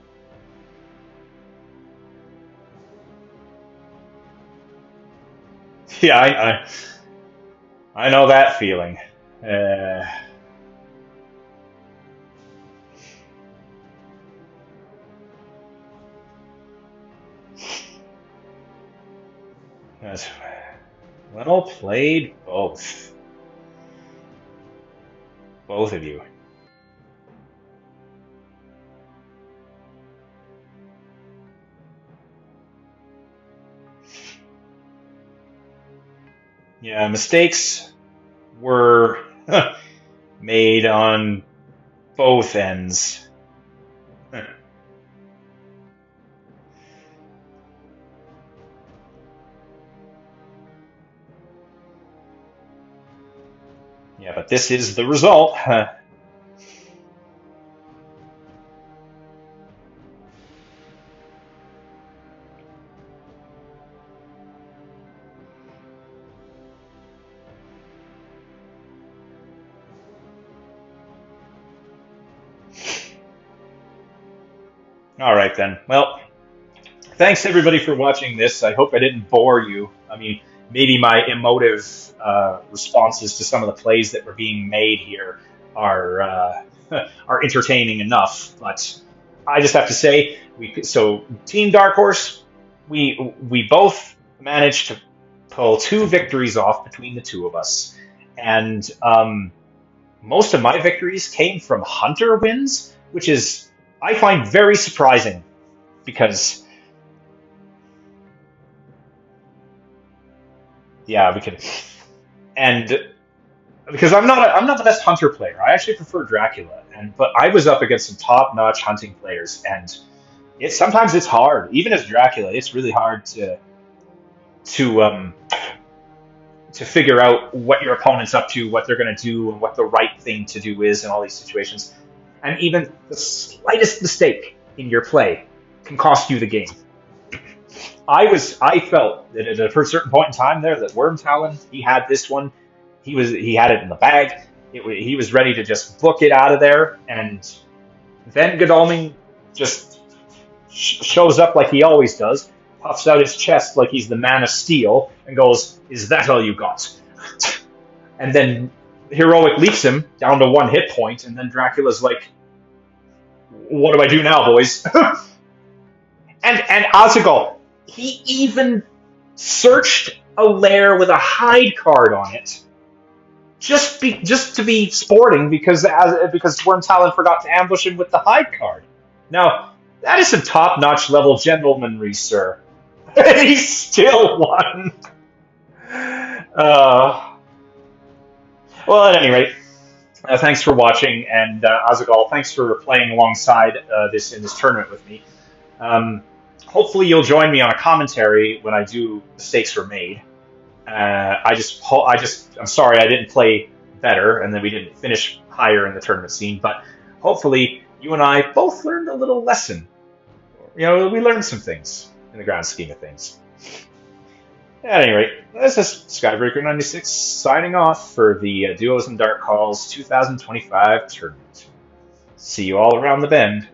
yeah, I know that feeling. Uh, that's- well played, both of you. Yeah, mistakes were made on both ends. Yeah, but this is the result. All right then. Well, thanks everybody for watching this. I hope I didn't bore you. I mean, maybe my emotive responses to some of the plays that were being made here are are entertaining enough. But I just have to say, so Team Dark Horse, we both managed to pull two victories off between the two of us, and most of my victories came from Hunter wins, which is I find very surprising because yeah, we could and because I'm not the best hunter player. I actually prefer Dracula, and but I was up against some top-notch hunting players, and sometimes it's hard. Even as Dracula, it's really hard to um to figure out what your opponent's up to, what they're going to do, and what the right thing to do is in all these situations. And even the slightest mistake in your play can cost you the game. I felt that at a certain point in time there that Wyrmtalon, he had this one, he had it in the bag. He was ready to just book it out of there, and then Godalming just shows up like he always does, puffs out his chest like he's the Man of Steel, and goes, "Is that all you got?" And then Heroic leaps him down to 1 hit point, and then Dracula's like, "What do I do now, boys?" and Azaghal, he even searched a lair with a hide card on it, just to be sporting because Wyrmtalon forgot to ambush him with the hide card. Now that is some top-notch level gentlemanry, sir. And he still won. Well, at any rate, thanks for watching, and Azaghal, thanks for playing alongside this in this tournament with me. Hopefully, you'll join me on a commentary when I do Mistakes Were Made. I'm sorry I didn't play better, and then we didn't finish higher in the tournament scene. But hopefully, you and I both learned a little lesson. You know, we learned some things in the grand scheme of things. At any rate, this is Skybreaker96 signing off for the Duos and Dark Calls 2025 tournament. See you all around the bend.